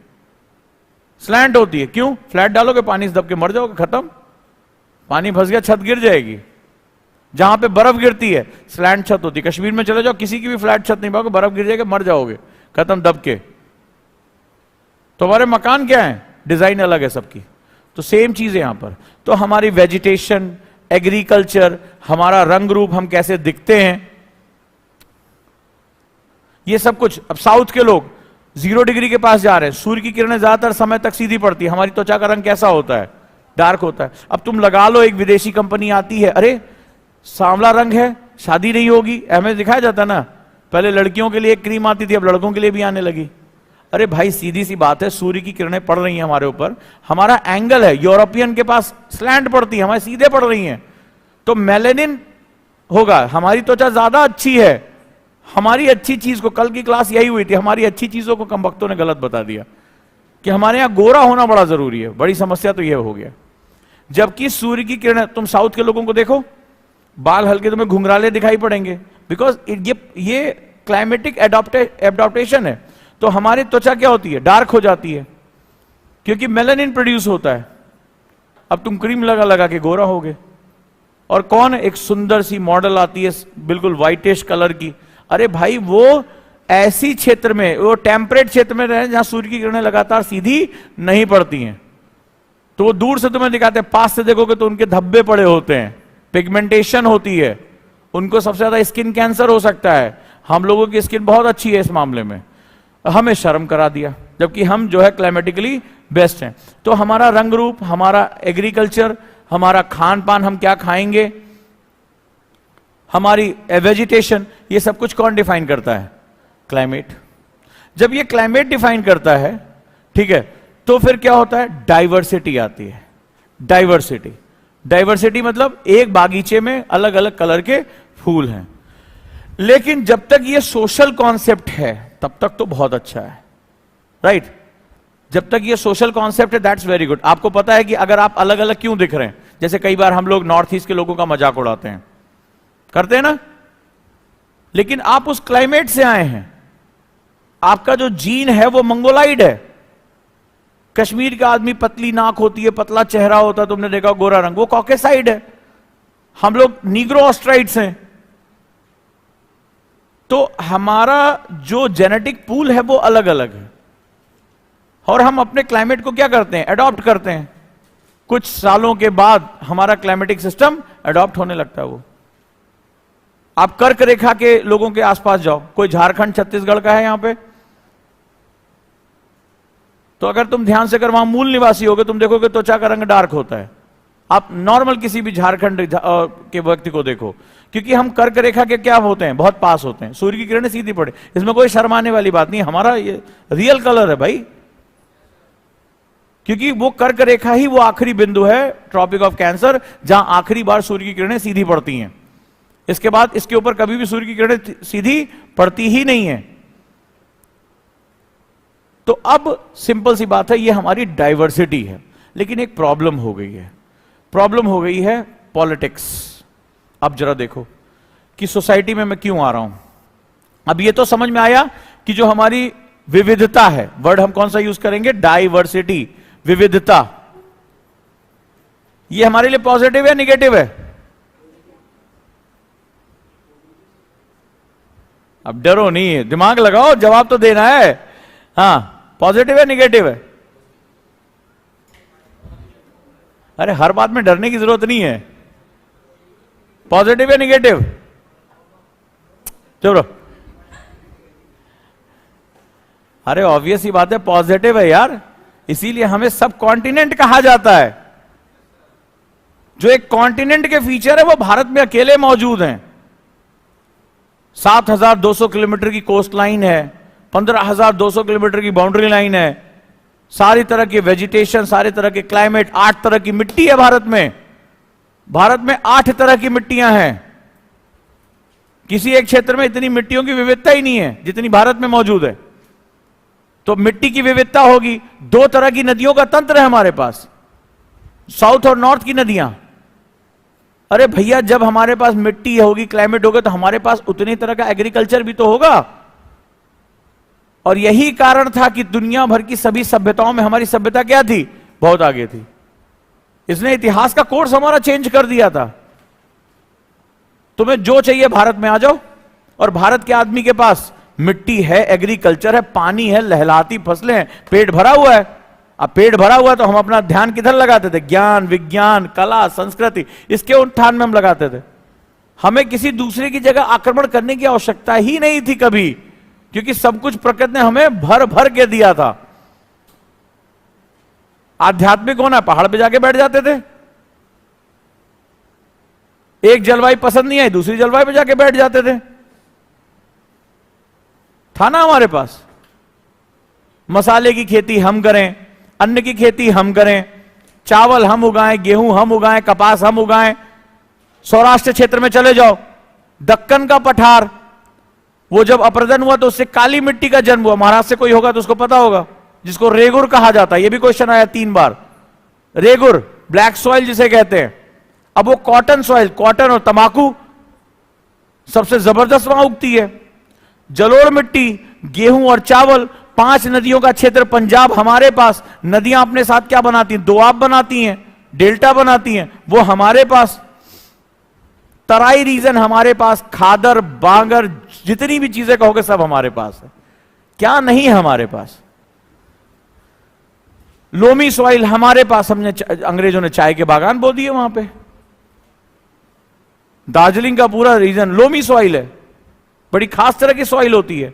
स्लैंट होती है। क्यों? फ्लैट डालोगे, पानी से दब के मर जाओगे, खत्म, पानी फंस गया, छत गिर जाएगी। जहां पे बर्फ गिरती है स्लैंट छत होती है। कश्मीर में चले जाओ, किसी की भी फ्लैट छत नहीं पाओगे, बर्फ गिर जाएगी, मर जाओगे, खत्म, दब के। तो हमारे मकान क्या है? डिजाइन अलग है सबकी। तो सेम चीज है यहां पर। तो हमारी वेजिटेशन, एग्रीकल्चर, हमारा रंग रूप, हम कैसे दिखते हैं, ये सब कुछ। अब साउथ के लोग 0 डिग्री के पास जा रहे हैं, सूर्य की किरणें ज्यादातर समय तक सीधी पड़ती है, हमारी त्वचा का रंग कैसा होता है? डार्क होता है। अब तुम लगा लो, एक विदेशी कंपनी आती है, अरे सांवला रंग है, शादी नहीं होगी, हमें दिखाया जाता ना, पहले लड़कियों के लिए एक क्रीम आती थी, अब लड़कों के लिए भी आने लगी। अरे भाई सीधी सी बात है, सूर्य की किरणें पड़ रही हैं हमारे ऊपर, हमारा एंगल है, यूरोपियन के पास स्लैंट पड़ती है, हमारे सीधे पड़ रही हैं, तो मेलेनिन होगा, हमारी त्वचा ज्यादा अच्छी है। हमारी अच्छी चीज को, कल की क्लास यही हुई थी, हमारी अच्छी चीजों को कम वक्तों ने गलत बता दिया कि हमारे यहां गोरा होना बड़ा जरूरी है। बड़ी समस्या तो यह हो गया। जबकि सूर्य की किरणें, तुम साउथ के लोगों को देखो, बाल हल्के तुम्हें घुंघराले दिखाई पड़ेंगे, बिकॉज ये क्लाइमेटिक एडॉप्टेशन है। तो हमारी त्वचा क्या होती है? डार्क हो जाती है, क्योंकि मेलानिन प्रोड्यूस होता है। अब तुम क्रीम लगा लगा के गोरा होगे। और कौन? एक सुंदर सी मॉडल आती है बिल्कुल व्हाइटिश कलर की, अरे भाई वो ऐसी क्षेत्र में, वो टेम्परेट क्षेत्र में रहे जहां सूर्य की किरणें लगातार सीधी नहीं पड़ती हैं, तो वो दूर से तुम्हें दिखाते हैं, पास से देखोगे तो उनके धब्बे पड़े होते हैं, पिगमेंटेशन होती है, उनको सबसे ज्यादा स्किन कैंसर हो सकता है। हम लोगों की स्किन बहुत अच्छी है इस मामले में, हमें शर्म करा दिया, जबकि हम जो है क्लाइमेटिकली बेस्ट हैं। तो हमारा रंग रूप, हमारा एग्रीकल्चर, हमारा खान पान, हम क्या खाएंगे, हमारी वेजिटेशन, ये सब कुछ कौन डिफाइन करता है? क्लाइमेट। जब ये क्लाइमेट डिफाइन करता है, ठीक है, तो फिर क्या होता है? डाइवर्सिटी आती है। डाइवर्सिटी, डाइवर्सिटी मतलब एक बागीचे में अलग अलग कलर के फूल हैं। लेकिन जब तक ये सोशल कॉन्सेप्ट है तब तक तो बहुत अच्छा है, राइट? जब तक ये सोशल कॉन्सेप्ट है, दैट्स वेरी गुड। आपको पता है कि अगर आप अलग अलग क्यों दिख रहे हैं, जैसे कई बार हम लोग नॉर्थ ईस्ट के लोगों का मजाक उड़ाते हैं, करते हैं ना, लेकिन आप उस क्लाइमेट से आए हैं, आपका जो जीन है वो मंगोलाइड है। कश्मीर का आदमी पतली नाक होती है, पतला चेहरा होता है, तुमने देखा, गोरा रंग, वो कॉकेसाइड है। हम लोग नीग्रो ऑस्ट्राइड्स हैं। तो हमारा जो जेनेटिक पूल है वो अलग अलग है, और हम अपने क्लाइमेट को क्या करते हैं? अडॉप्ट करते हैं। कुछ सालों के बाद हमारा क्लाइमेटिक सिस्टम अडॉप्ट होने लगता है। वो आप कर्क रेखा के लोगों के आसपास जाओ, कोई झारखंड छत्तीसगढ़ का है यहां पे, तो अगर तुम ध्यान से, अगर वहां मूल निवासी होगे, तुम देखोगे त्वचा का रंग डार्क होता है। आप नॉर्मल किसी भी झारखंड के व्यक्ति को देखो, क्योंकि हम कर्क रेखा के क्या होते हैं? बहुत पास होते हैं, सूर्य की किरणें सीधी पड़े। इसमें कोई शर्माने वाली बात नहीं, हमारा ये रियल कलर है भाई, क्योंकि वो कर्क रेखा ही वो आखिरी बिंदु है ट्रॉपिक ऑफ कैंसर, जहां आखिरी बार सूर्य की किरणें सीधी पड़ती हैं। इसके बाद इसके ऊपर कभी भी सूर्य की किरणें सीधी पड़ती ही नहीं है। तो अब सिंपल सी बात है, ये हमारी डाइवर्सिटी है। लेकिन एक प्रॉब्लम हो गई है, प्रॉब्लम हो गई है पॉलिटिक्स। अब जरा देखो कि सोसाइटी में मैं क्यों आ रहा हूं। अब ये तो समझ में आया कि जो हमारी विविधता है, वर्ड हम कौन सा यूज करेंगे? डाइवर्सिटी, विविधता। ये हमारे लिए पॉजिटिव है, निगेटिव है? अब डरो नहीं, दिमाग लगाओ, जवाब तो देना है। हाँ, पॉजिटिव है, निगेटिव है? अरे हर बात में डरने की जरूरत नहीं है। पॉजिटिव है, निगेटिव? चलो, अरे ऑब्वियस ही बात है, पॉजिटिव है यार, इसीलिए हमें सब कॉन्टिनेंट कहा जाता है। जो एक कॉन्टिनेंट के फीचर है वो भारत में अकेले मौजूद हैं। 7,200 किलोमीटर की कोस्ट लाइन है, 15,200 किलोमीटर की बाउंड्री लाइन है, सारी तरह की वेजिटेशन, सारे तरह के क्लाइमेट, 8 तरह की मिट्टी है भारत में। भारत में 8 तरह की मिट्टियां हैं। किसी एक क्षेत्र में इतनी मिट्टियों की विविधता ही नहीं है जितनी भारत में मौजूद है। तो मिट्टी की विविधता होगी। 2 तरह की नदियों का तंत्र है हमारे पास, साउथ और नॉर्थ की नदियां। अरे भैया, जब हमारे पास मिट्टी होगी, क्लाइमेट होगा, तो हमारे पास उतनी तरह का एग्रीकल्चर भी तो होगा। और यही कारण था कि दुनिया भर की सभी सभ्यताओं में हमारी सभ्यता क्या थी? बहुत आगे थी। इसने इतिहास का कोर्स हमारा चेंज कर दिया था। तुम्हें जो चाहिए भारत में आ जाओ, और भारत के आदमी के पास मिट्टी है, एग्रीकल्चर है, पानी है, लहलाती फसलें हैं, पेट भरा हुआ है। अब पेट भरा हुआ तो हम अपना ध्यान किधर लगाते थे? ज्ञान, विज्ञान, कला, संस्कृति, इसके उत्थान में हम लगाते थे। हमें किसी दूसरे की जगह आक्रमण करने की आवश्यकता ही नहीं थी कभी, क्योंकि सब कुछ प्रकृति ने हमें भर भर के दिया था। आध्यात्मिक होना, पहाड़ पे जाके बैठ जाते थे। एक जलवायु पसंद नहीं आई, दूसरी जलवायु पे जाके बैठ जाते थे। था ना हमारे पास। मसाले की खेती हम करें, अन्न की खेती हम करें, चावल हम उगाएं, गेहूं हम उगाएं, कपास हम उगाएं। सौराष्ट्र क्षेत्र में चले जाओ, दक्कन का पठार, वो जब अप्रदन हुआ तो उससे काली मिट्टी का जन्म हुआ। महाराष्ट्र से कोई होगा तो उसको पता होगा, जिसको रेगुर कहा जाता है। ये भी क्वेश्चन आया 3 बार। रेगुर, ब्लैक सॉइल जिसे कहते हैं। अब वो कॉटन सॉइल, कॉटन और तंबाकू सबसे जबरदस्त वहां उगती है। जलोढ़ मिट्टी, गेहूं और चावल। 5 नदियों का क्षेत्र पंजाब हमारे पास। नदियां अपने साथ क्या बनाती हैं? दोआब बनाती हैं, डेल्टा बनाती हैं, वो हमारे पास। तराई रीजन हमारे पास, खादर, बांगर, जितनी भी चीजें कहोगे सब हमारे पास है। क्या नहीं है हमारे पास? लोमी सॉइल हमारे पास। हमने अंग्रेजों ने चाय के बागान बो दिए वहां पे। दार्जिलिंग का पूरा रीजन लोमी सॉइल है, बड़ी खास तरह की सॉइल होती है।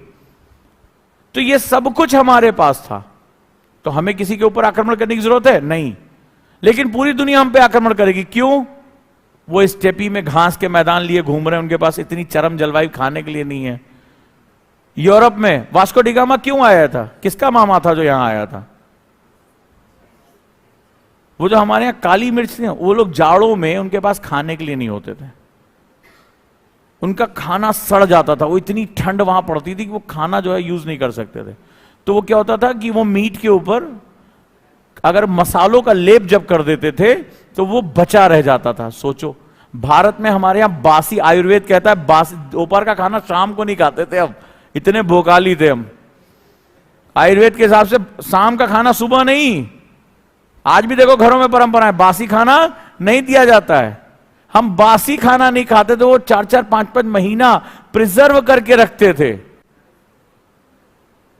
तो ये सब कुछ हमारे पास था। तो हमें किसी के ऊपर आक्रमण करने की जरूरत है नहीं, लेकिन पूरी दुनिया हम पे आक्रमण करेगी। क्यों? वो स्टेपी में घास के मैदान लिए घूम रहे हैं, उनके पास इतनी चरम जलवायु खाने के लिए नहीं है। यूरोप में वास्को डी गामा क्यों आया था? किसका मामा था जो यहां आया था? वो जो हमारे यहां काली मिर्च थी, वो लोग जाड़ों में उनके पास खाने के लिए नहीं होते थे, उनका खाना सड़ जाता था, वो इतनी ठंड वहां पड़ती थी कि वो खाना जो है यूज नहीं कर सकते थे। तो वो क्या होता था कि वो मीट के ऊपर अगर मसालों का लेप जब कर देते थे तो वो बचा रह जाता था। सोचो, भारत में हमारे यहां बासी, आयुर्वेद कहता है बासी दोपहर का खाना शाम को नहीं खाते थे, हम इतने भोकाली थे हम। आयुर्वेद के हिसाब से शाम का खाना सुबह नहीं, आज भी देखो घरों में परंपरा है, बासी खाना नहीं दिया जाता है। हम बासी खाना नहीं खाते थे, वो 4-4, 5-5 महीना प्रिजर्व करके रखते थे।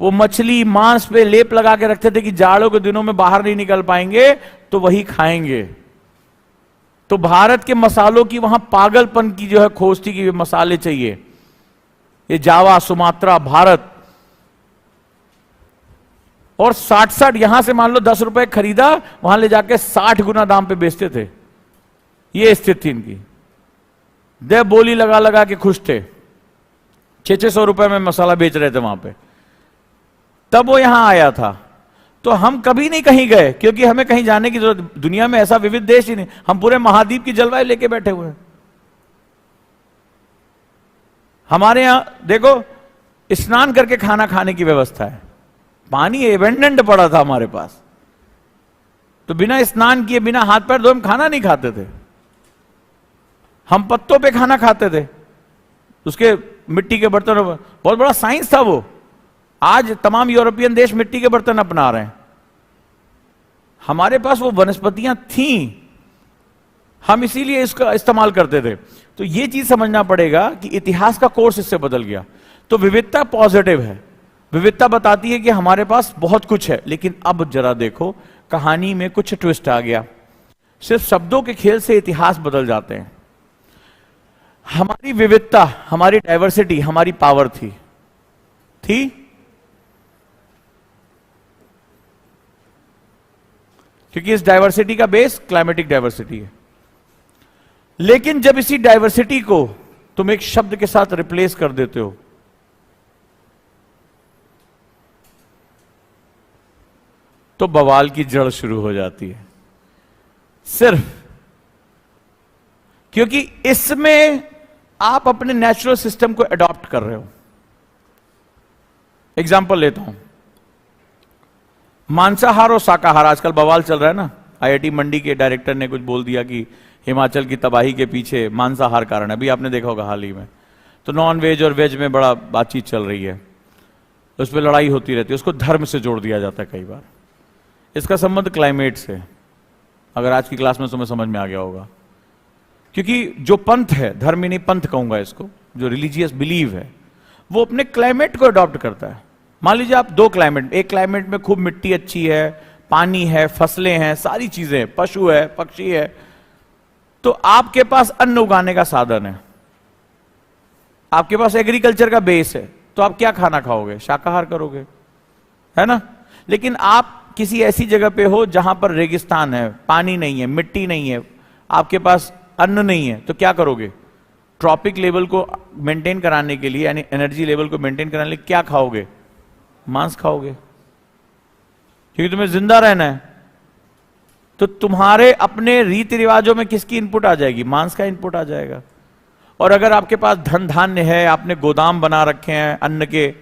वो मछली मांस पे लेप लगा के रखते थे कि जाड़ों के दिनों में बाहर नहीं निकल पाएंगे तो वही खाएंगे। तो भारत के मसालों की वहां पागलपन की जो है खोज थी कि मसाले चाहिए। ये जावा, सुमात्रा, भारत, और 60-60 यहां से मान लो 10 रुपए खरीदा, वहां ले जाके 60 गुना दाम पे बेचते थे। ये स्थिति थी इनकी। दे बोली लगा लगा के खुश थे, 600-600 रुपए में मसाला बेच रहे थे वहां पे। तब वो यहां आया था। तो हम कभी नहीं कहीं गए, क्योंकि हमें कहीं जाने की जरूरत, दुनिया में ऐसा विविध देश ही नहीं, हम पूरे महाद्वीप की जलवायु लेके बैठे हुए हैं। हमारे यहां देखो, स्नान करके खाना खाने की व्यवस्था है, पानी एवेंडेंट पड़ा था हमारे पास, तो बिना स्नान किए, बिना हाथ पैर धोए हम खाना नहीं खाते थे। हम पत्तों पे खाना खाते थे, उसके मिट्टी के बर्तन, बहुत बड़ा साइंस था वो। आज तमाम यूरोपियन देश मिट्टी के बर्तन अपना रहे हैं, हमारे पास वो वनस्पतियां थीं, हम इसीलिए इसका इस्तेमाल करते थे। तो ये चीज समझना पड़ेगा कि इतिहास का कोर्स इससे बदल गया। तो विविधता पॉजिटिव है, विविधता बताती है कि हमारे पास बहुत कुछ है, लेकिन अब जरा देखो कहानी में कुछ ट्विस्ट आ गया। सिर्फ शब्दों के खेल से इतिहास बदल जाते हैं। हमारी विविधता, हमारी डाइवर्सिटी हमारी पावर थी क्योंकि इस डाइवर्सिटी का बेस क्लाइमेटिक डाइवर्सिटी है। लेकिन जब इसी डाइवर्सिटी को तुम एक शब्द के साथ रिप्लेस कर देते हो, तो बवाल की जड़ शुरू हो जाती है। सिर्फ क्योंकि इसमें आप अपने नेचुरल सिस्टम को अडॉप्ट कर रहे हो। एग्जाम्पल लेता हूं, मांसाहार और शाकाहार, आजकल बवाल चल रहा है ना। आईआईटी मंडी के डायरेक्टर ने कुछ बोल दिया कि हिमाचल की तबाही के पीछे मांसाहार कारण है। अभी आपने देखा होगा हाल ही में, तो नॉन वेज और वेज में बड़ा बातचीत चल रही है, उस पर लड़ाई होती रहती है, उसको धर्म से जोड़ दिया जाता है कई बार। इसका संबंध क्लाइमेट से, अगर आज की क्लास में तुम्हें समझ में आ गया होगा। क्योंकि जो पंथ है, धर्म ही नहीं पंथ कहूंगा इसको, जो रिलीजियस बिलीव है, वो अपने क्लाइमेट को अडॉप्ट करता है। मान लीजिए आप दो क्लाइमेट, एक क्लाइमेट में खूब मिट्टी अच्छी है, पानी है, फसलें हैं, सारी चीजें, पशु है, पक्षी है, तो आपके पास अन्न उगाने का साधन है, आपके पास एग्रीकल्चर का बेस है, तो आप क्या खाना खाओगे? शाकाहार करोगे, है ना। लेकिन आप किसी ऐसी जगह पे हो जहां पर रेगिस्तान है, पानी नहीं है, मिट्टी नहीं है, आपके पास अन्न नहीं है, तो क्या करोगे? ट्रॉपिक लेवल को मेंटेन कराने के लिए, यानी एनर्जी लेवल को मेंटेन कराने के लिए क्या खाओगे? मांस खाओगे, क्योंकि तुम्हें जिंदा रहना है। तो तुम्हारे अपने रीति रिवाजों में किसकी इनपुट आ जाएगी? मांस का इनपुट आ जाएगा। और अगर आपके पास धन धान्य है, आपने गोदाम बना रखे हैं अन्न के,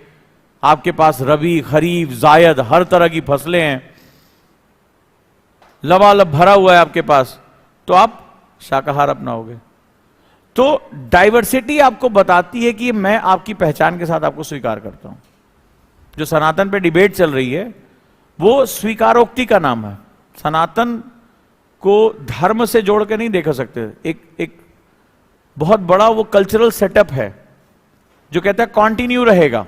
आपके पास रबी, खरीफ, जायद, हर तरह की फसलें हैं, लबालब भरा हुआ है आपके पास, तो आप शाकाहार अपनाओगे। तो डाइवर्सिटी आपको बताती है कि मैं आपकी पहचान के साथ आपको स्वीकार करता हूं। जो सनातन पे डिबेट चल रही है वो स्वीकारोक्ति का नाम है। सनातन को धर्म से जोड़ के नहीं देख सकते। एक बहुत बड़ा वो कल्चरल सेटअप है जो कहता है कॉन्टिन्यू रहेगा,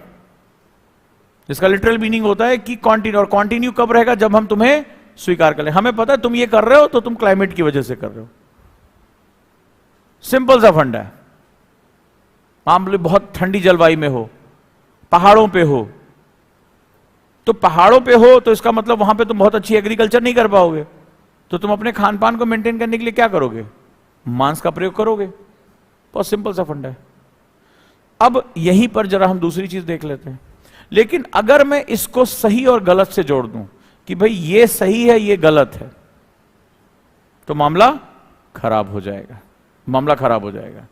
जिसका लिटरल मीनिंग होता है कि कॉन्टिन्यू। और कॉन्टिन्यू कब रहेगा? जब हम तुम्हें स्वीकार कर ले। हमें पता है तुम ये कर रहे हो तो तुम क्लाइमेट की वजह से कर रहे हो, सिंपल सा फंडा है। मान लो बहुत ठंडी जलवायु में हो, पहाड़ों पे हो, तो पहाड़ों पे हो तो इसका मतलब वहां पे तुम बहुत अच्छी एग्रीकल्चर नहीं कर पाओगे, तो तुम अपने खान पान को मेंटेन करने के लिए क्या करोगे? मांस का प्रयोग करोगे। बहुत सिंपल सा फंडा है। अब यहीं पर जरा हम दूसरी चीज देख लेते हैं। लेकिन अगर मैं इसको सही और गलत से जोड़ दूं कि भाई ये सही है ये गलत है, तो मामला खराब हो जाएगा, मामला खराब हो जाएगा।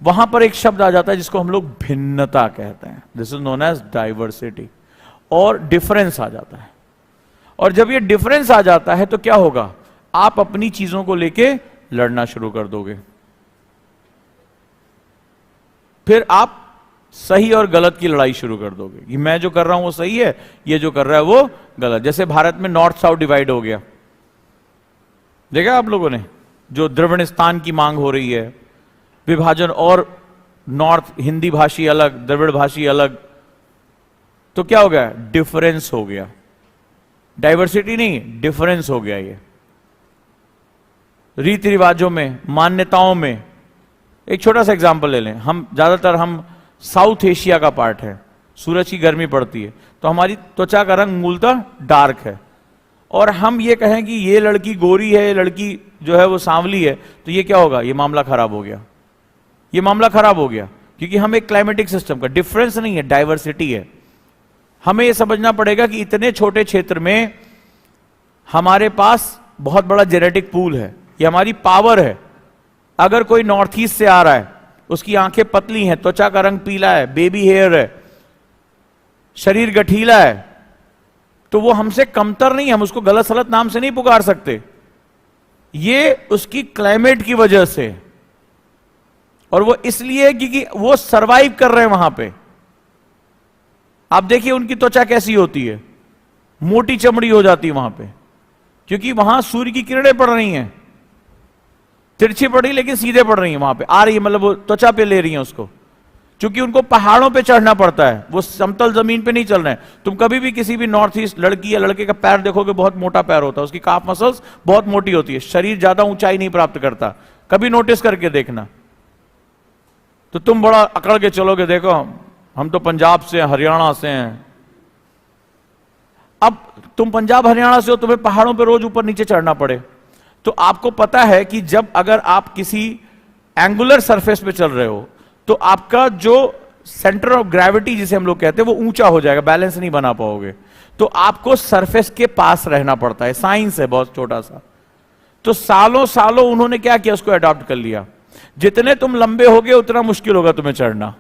वहां पर एक शब्द आ जाता है जिसको हम लोग भिन्नता कहते हैं, this is known as diversity, और डिफरेंस आ जाता है। और जब ये डिफरेंस आ जाता है तो क्या होगा? आप अपनी चीजों को लेके लड़ना शुरू कर दोगे, फिर आप सही और गलत की लड़ाई शुरू कर दोगे कि मैं जो कर रहा हूं वो सही है, ये जो कर रहा है वो गलत। जैसे भारत में नॉर्थ साउथ डिवाइड हो गया, देखा आप लोगों ने, जो द्रविड़स्तान की मांग हो रही है, विभाजन, और नॉर्थ हिंदी भाषी अलग, द्रविड़ भाषी अलग, तो क्या हो गया? डिफरेंस हो गया, डाइवर्सिटी नहीं, डिफरेंस हो गया। ये रीति रिवाजों में, मान्यताओं में, एक छोटा सा एग्जांपल ले लें, हम ज्यादातर हम साउथ एशिया का पार्ट है, सूरज की गर्मी पड़ती है तो हमारी त्वचा का रंग मूलतः डार्क है, और हम ये कहें कि ये लड़की गोरी है, ये लड़की जो है वो सांवली है, तो ये क्या होगा? ये मामला खराब हो गया, ये मामला खराब हो गया, क्योंकि हम एक क्लाइमेटिक सिस्टम का, डिफरेंस नहीं है, डाइवर्सिटी है। हमें यह समझना पड़ेगा कि इतने छोटे क्षेत्र में हमारे पास बहुत बड़ा जेनेटिक पूल है, ये हमारी पावर है। अगर कोई नॉर्थ ईस्ट से आ रहा है, उसकी आंखें पतली हैं, त्वचा का रंग पीला है, बेबी हेयर है, शरीर गठीला है, तो वो हमसे कमतर नहीं, हम उसको गलत सलत नाम से नहीं पुकार सकते। ये उसकी क्लाइमेट की वजह से, और वो इसलिए क्योंकि वो सरवाइव कर रहे हैं वहां पे। आप देखिए उनकी त्वचा कैसी होती है, मोटी चमड़ी हो जाती है वहां पे, क्योंकि वहां सूर्य की किरणें पड़ रही हैं, तिरछी पड़ रही लेकिन सीधे पड़ रही हैं, वहां पे आ रही है, मतलब वो त्वचा पे ले रही हैं उसको। क्योंकि उनको पहाड़ों पे चढ़ना पड़ता है, वो समतल जमीन पे नहीं चल रहे हैं। तुम कभी भी किसी भी नॉर्थ ईस्ट लड़की या लड़के का पैर देखोगे, बहुत मोटा पैर होता है, उसकी काफ मसल्स बहुत मोटी होती है, शरीर ज्यादा ऊंचाई नहीं प्राप्त करता, कभी नोटिस करके देखना। तो तुम बड़ा अकड़ के चलोगे, देखो हम तो पंजाब से, हरियाणा से हैं। अब तुम पंजाब हरियाणा से हो, तुम्हें पहाड़ों पे रोज ऊपर नीचे चढ़ना पड़े, तो आपको पता है कि जब अगर आप किसी एंगुलर सरफेस पे चल रहे हो तो आपका जो सेंटर ऑफ ग्रेविटी जिसे हम लोग कहते हैं वो ऊंचा हो जाएगा, बैलेंस नहीं बना पाओगे, तो आपको सरफेस के पास रहना पड़ता है। साइंस है बहुत छोटा सा। तो सालों सालों उन्होंने क्या किया, उसको अडॉप्ट कर लिया। जितने तुम लंबे होगे उतना मुश्किल होगा तुम्हें चढ़ना,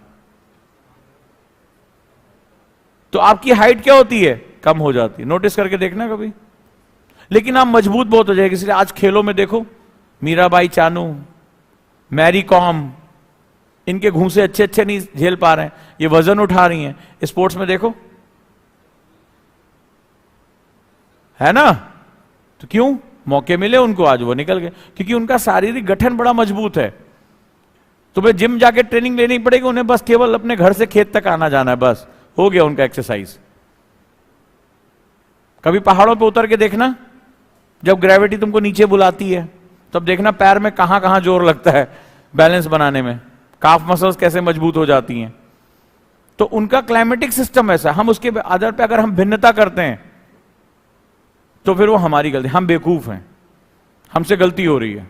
तो आपकी हाइट क्या होती है? कम हो जाती है। नोटिस करके देखना कभी। लेकिन आप मजबूत बहुत हो जाएगी। इसलिए आज खेलों में देखो, मीराबाई चानू, मैरी कॉम, इनके घूंसे अच्छे अच्छे नहीं झेल पा रहे हैं, ये वजन उठा रही हैं। स्पोर्ट्स में देखो, है ना? तो क्यों? मौके मिले उनको, आज वो निकल गए, क्योंकि उनका शारीरिक गठन बड़ा मजबूत है। तुम्हें जिम जाके ट्रेनिंग लेनी पड़ेगी, उन्हें बस केवल अपने घर से खेत तक आना जाना है, बस हो गया उनका एक्सरसाइज। कभी पहाड़ों पे उतर के देखना, जब ग्रेविटी तुमको नीचे बुलाती है तब देखना पैर में कहां कहां जोर लगता है बैलेंस बनाने में, काफ मसल्स कैसे मजबूत हो जाती हैं। तो उनका क्लाइमेटिक सिस्टम ऐसा, हम उसके आधार पे अगर हम भिन्नता करते हैं तो फिर वो हमारी गलती, हम बेवकूफ हैं, हमसे गलती हो रही है।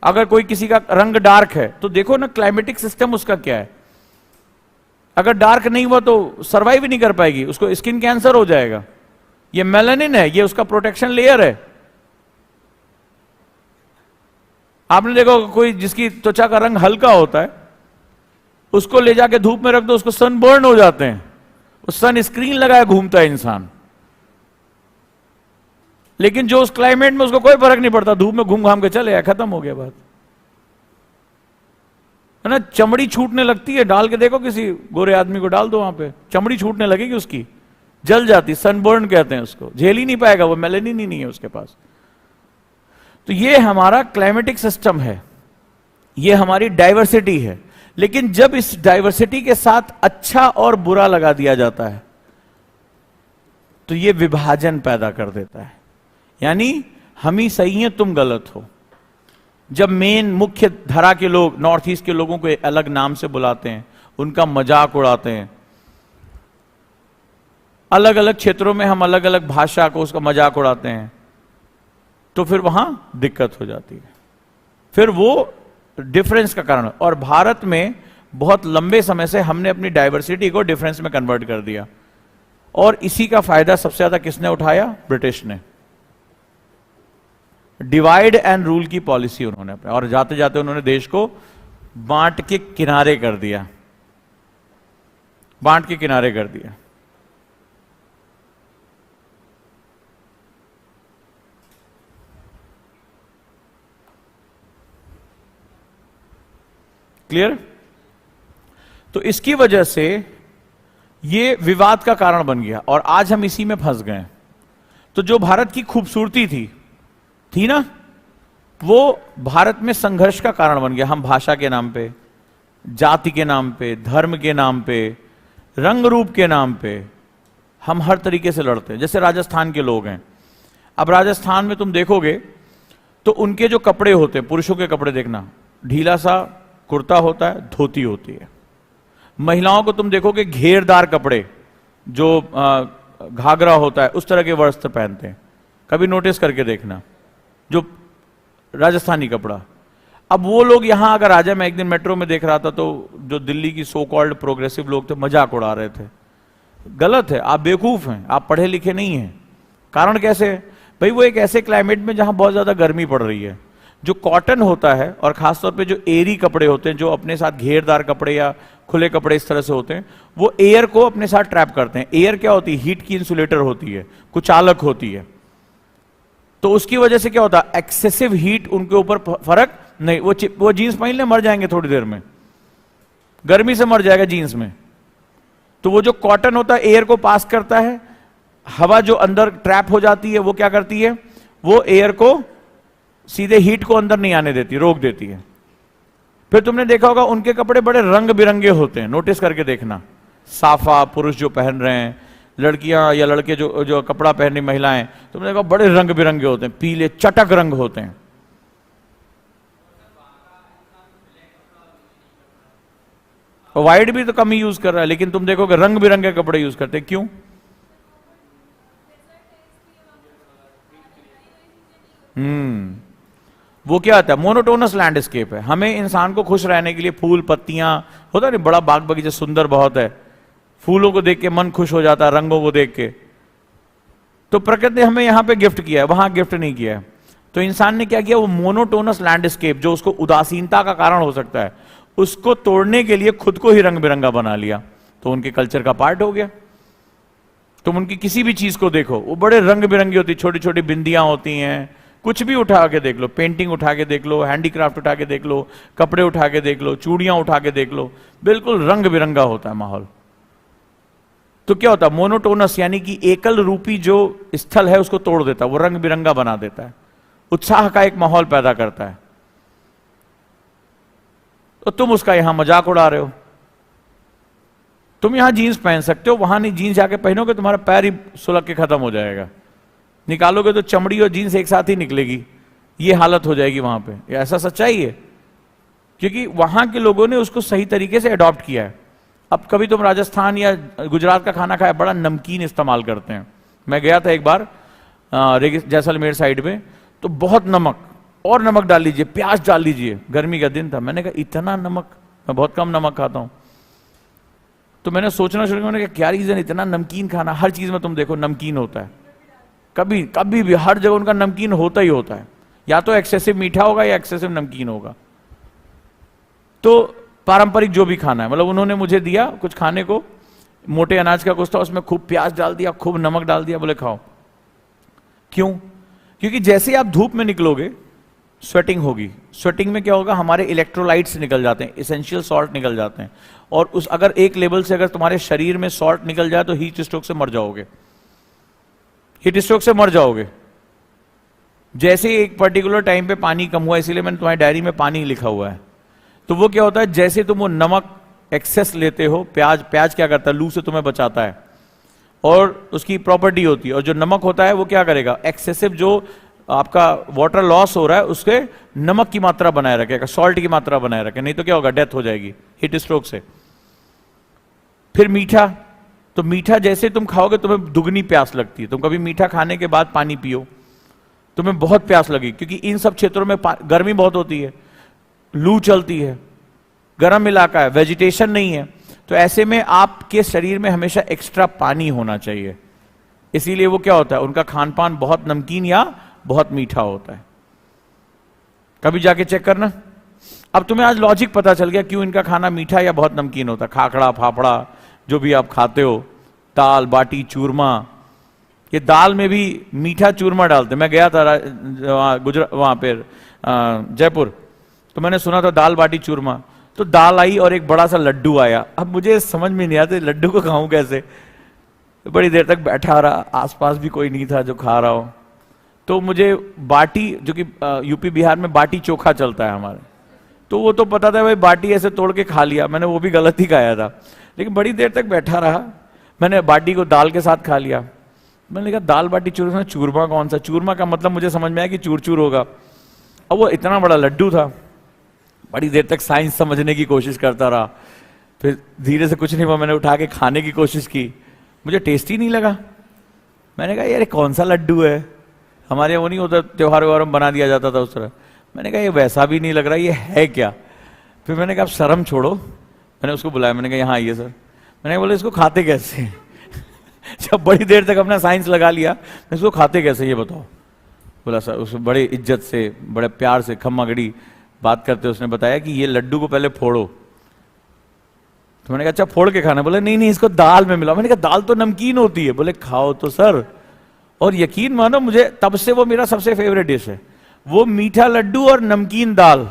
अगर कोई किसी का रंग डार्क है तो देखो ना क्लाइमेटिक सिस्टम उसका क्या है। अगर डार्क नहीं हुआ तो सर्वाइव ही नहीं कर पाएगी, उसको स्किन कैंसर हो जाएगा। ये मेलानिन है, ये उसका प्रोटेक्शन लेयर है। आपने देखो कोई जिसकी त्वचा का रंग हल्का होता है, उसको ले जाके धूप में रख दो, उसको सनबर्न हो जाते हैं, उस सन स्क्रीन लगाए घूमता है इंसान। लेकिन जो उस क्लाइमेट में उसको कोई फर्क नहीं पड़ता, धूप में घूम घाम के चले, खत्म हो गया बात, है ना? चमड़ी छूटने लगती है, डाल के देखो किसी गोरे आदमी को डाल दो वहां पे, चमड़ी छूटने लगेगी उसकी, जल जाती, सनबर्न कहते हैं उसको, झेल ही नहीं पाएगा, वो मेलेनिन ही नहीं है उसके पास। तो ये हमारा क्लाइमेटिक सिस्टम है, ये हमारी डाइवर्सिटी है। लेकिन जब इस डाइवर्सिटी के साथ अच्छा और बुरा लगा दिया जाता है तो ये विभाजन पैदा कर देता है, यानी हम ही सही हैं, तुम गलत हो। जब मेन मुख्य धारा के लोग नॉर्थ ईस्ट के लोगों को एक अलग नाम से बुलाते हैं, उनका मजाक उड़ाते हैं, अलग अलग क्षेत्रों में हम अलग अलग भाषा को उसका मजाक उड़ाते हैं, तो फिर वहां दिक्कत हो जाती है, फिर वो डिफरेंस का कारण। और भारत में बहुत लंबे समय से हमने अपनी डाइवर्सिटी को डिफरेंस में कन्वर्ट कर दिया, और इसी का फायदा सबसे ज्यादा किसने उठाया? ब्रिटिश ने। डिवाइड एंड रूल की पॉलिसी उन्होंने, और जाते जाते उन्होंने देश को बांट के किनारे कर दिया, बांट के किनारे कर दिया। क्लियर? तो इसकी वजह से ये विवाद का कारण बन गया, और आज हम इसी में फंस गए। तो जो भारत की खूबसूरती थी ना, वो भारत में संघर्ष का कारण बन गया। हम भाषा के नाम पे, जाति के नाम पे, धर्म के नाम पे, रंग रूप के नाम पे हम हर तरीके से लड़ते हैं। जैसे राजस्थान के लोग हैं, अब राजस्थान में तुम देखोगे तो उनके जो कपड़े होते हैं, पुरुषों के कपड़े देखना, ढीला सा कुर्ता होता है, धोती होती है। महिलाओं को तुम देखोगे घेरदार कपड़े, जो घाघरा होता है, उस तरह के वस्त्र पहनते हैं। कभी नोटिस करके देखना, जो राजस्थानी कपड़ा। अब वो लोग यहां अगर आ जाए, मैं एक दिन मेट्रो में देख रहा था, तो जो दिल्ली की सो कॉल्ड प्रोग्रेसिव लोग थे, मजाक उड़ा रहे थे। गलत है, आप बेवकूफ हैं, आप पढ़े लिखे नहीं हैं। कारण कैसे? भाई वो एक ऐसे क्लाइमेट में जहां बहुत ज्यादा गर्मी पड़ रही है, जो कॉटन होता है, और खासतौर पे जो एरी कपड़े होते हैं, जो अपने साथ घेरदार कपड़े या खुले कपड़े इस तरह से होते हैं, वो एयर को अपने साथ ट्रैप करते हैं। एयर क्या होती है? हीट की इंसुलेटर होती है, कुचालक होती है। तो उसकी वजह से क्या होता है? एक्सेसिव हीट उनके ऊपर फर्क नहीं, वो जीन्स पहन ले, मर जाएंगे थोड़ी देर में, गर्मी से मर जाएगा जीन्स में। तो वो जो कॉटन होता है, एयर को पास करता है, हवा जो अंदर ट्रैप हो जाती है, वो क्या करती है? वो एयर को सीधे हीट को अंदर नहीं आने देती, रोक देती है। फिर तुमने देखा होगा उनके कपड़े बड़े रंग बिरंगे होते हैं, नोटिस करके देखना। साफा पुरुष जो पहन रहे हैं, लड़कियां या लड़के जो कपड़ा पहन रही महिलाएं, तुमने देखा बड़े रंग बिरंगे होते हैं, पीले चटक रंग होते हैं। और वाइट भी तो कम ही यूज कर रहा है, लेकिन तुम देखोगे रंग बिरंगे कपड़े यूज करते हैं। क्यों? वो क्या आता है? मोनोटोनस लैंडस्केप है। हमें इंसान को खुश रहने के लिए फूल पत्तियां होता है, बड़ा बाग बगीचा सुंदर बहुत है, फूलों को देख के मन खुश हो जाता है, रंगों को देख के। तो प्रकृति ने हमें यहां पे गिफ्ट किया है, वहां गिफ्ट नहीं किया है। तो इंसान ने क्या किया? वो मोनोटोनस लैंडस्केप, जो उसको उदासीनता का कारण हो सकता है, उसको तोड़ने के लिए खुद को ही रंग बिरंगा बना लिया। तो उनके कल्चर का पार्ट हो गया। तुम उनकी किसी भी चीज को देखो, वो बड़े रंग बिरंगी होती, छोटी छोटी बिंदियां होती हैं, कुछ भी उठा के देख लो, पेंटिंग उठा के देख लो, हैंडीक्राफ्ट उठा के देख लो, कपड़े उठा के देख लो, चूड़ियां उठा के देख लो, बिल्कुल रंग बिरंगा होता है माहौल। तो क्या होता है? मोनोटोनस, यानी कि एकल रूपी जो स्थल है उसको तोड़ देता है, वो रंग बिरंगा बना देता है, उत्साह का एक माहौल पैदा करता है। तो तुम उसका यहां मजाक उड़ा रहे हो। तुम यहां जीन्स पहन सकते हो, वहां नहीं। जीन्स जाके पहनोगे तुम्हारा पैर ही सुलग के खत्म हो जाएगा, निकालोगे तो चमड़ी और जीन्स एक साथ ही निकलेगी, ये हालत हो जाएगी वहां पे। ऐसा सच्चाई है, क्योंकि वहां के लोगों ने उसको सही तरीके से अडॉप्ट किया है। अब कभी तुम राजस्थान या गुजरात का खाना खाया, बड़ा नमकीन इस्तेमाल करते हैं। मैं गया था एक बार जैसलमेर साइड में, तो बहुत नमक, और नमक डाल लीजिए, प्याज डाल लीजिए। गर्मी का दिन था, मैंने कहा इतना नमक, मैं बहुत कम नमक खाता हूं। तो मैंने सोचना शुरू किया, मैंने कहा क्या रीजन इतना नमकीन खाना? हर चीज में तुम देखो नमकीन होता है, कभी कभी भी हर जगह उनका नमकीन होता ही होता है। या तो एक्सेसिव मीठा होगा या एक्सेसिव नमकीन होगा। तो पारंपरिक जो भी खाना है, मतलब उन्होंने मुझे दिया कुछ खाने को, मोटे अनाज का कुछ था, उसमें खूब प्याज डाल दिया, खूब नमक डाल दिया, बोले खाओ। क्यों? क्योंकि जैसे आप धूप में निकलोगे स्वेटिंग होगी। स्वेटिंग में क्या होगा? हमारे इलेक्ट्रोलाइट्स निकल जाते हैं, एसेंशियल सॉल्ट निकल जाते हैं, और उस अगर एक लेवल से अगर तुम्हारे शरीर में सॉल्ट निकल जाए तो हीट स्ट्रोक से मर जाओगे, हीट स्ट्रोक से मर जाओगे। जैसे एक पर्टिकुलर टाइम पे पानी कम हुआ, इसीलिए मैंने तुम्हारी डायरी में पानी लिखा हुआ है। तो वो क्या होता है? जैसे तुम वो नमक एक्सेस लेते हो, प्याज क्या करता है? लू से तुम्हें बचाता है, और उसकी प्रॉपर्टी होती है। और जो नमक होता है वो क्या करेगा? एक्सेसिव जो आपका वाटर लॉस हो रहा है उसके नमक की मात्रा बनाए रखेगा, सॉल्ट की मात्रा बनाए रखे, नहीं तो क्या होगा? डेथ हो जाएगी हीट स्ट्रोक से। फिर मीठा, तो मीठा जैसे तुम खाओगे तुम्हें दुगनी प्यास लगती है। तुम कभी मीठा खाने के बाद पानी पियो, तुम्हें बहुत प्यास लगी, क्योंकि इन सब क्षेत्रों में गर्मी बहुत होती है, लू चलती है, गर्म इलाका है, वेजिटेशन नहीं है। तो ऐसे में आपके शरीर में हमेशा एक्स्ट्रा पानी होना चाहिए। इसीलिए वो क्या होता है, उनका खान पान बहुत नमकीन या बहुत मीठा होता है। कभी जाके चेक करना। अब तुम्हें आज लॉजिक पता चल गया क्यों इनका खाना मीठा या बहुत नमकीन होता है। खाखड़ा फाफड़ा जो भी आप खाते हो, दाल बाटी चूरमा, ये दाल में भी मीठा चूरमा डालते। मैं गया था गुजरात, वहां पर जयपुर, तो मैंने सुना था दाल बाटी चूरमा। तो दाल आई और एक बड़ा सा लड्डू आया। अब मुझे समझ में नहीं आता लड्डू को खाऊं कैसे। बड़ी देर तक बैठा रहा, आसपास भी कोई नहीं था जो खा रहा हो। तो मुझे बाटी, जो कि यूपी बिहार में बाटी चोखा चलता है हमारे, तो वो तो पता था भाई, बाटी ऐसे तोड़ के खा लिया। मैंने वो भी गलत ही खाया था, लेकिन बड़ी देर तक बैठा रहा। मैंने बाटी को दाल के साथ खा लिया। मैंने कहा दाल बाटी चूरमा, चूरमा कौन सा? चूरमा का मतलब मुझे समझ में आया कि चूर चूर होगा। अब वो इतना बड़ा लड्डू था। बड़ी देर तक साइंस समझने की कोशिश करता रहा, फिर धीरे से कुछ नहीं हुआ, मैंने उठा के खाने की कोशिश की, मुझे टेस्टी नहीं लगा। मैंने कहा यार कौन सा लड्डू है, हमारे यहाँ वो नहीं होता त्योहार व्योहार में बना दिया जाता था उस तरह। मैंने कहा ये वैसा भी नहीं लग रहा, ये है क्या? फिर मैंने कहा अब शर्म छोड़ो, मैंने उसको बुलाया, मैंने कहा यहाँ आइए सर। मैंने बोला इसको खाते कैसे? जब बड़ी देर तक अपना साइंस लगा लिया, इसको खाते कैसे ये बताओ। बोला सर, उस बड़े इज्जत से बड़े प्यार से खम्मागड़ी बात करते उसने बताया कि ये लड्डू को पहले फोड़ो। तो मैंने कहा अच्छा फोड़ के खाना? बोले नहीं नहीं, इसको दाल में मिला। मैंने कहा दाल तो नमकीन होती है। बोले खाओ तो सर। और यकीन मानो मुझे तब से वो मेरा सबसे फेवरेट डिश है। वो मीठा लड्डू और नमकीन दाल,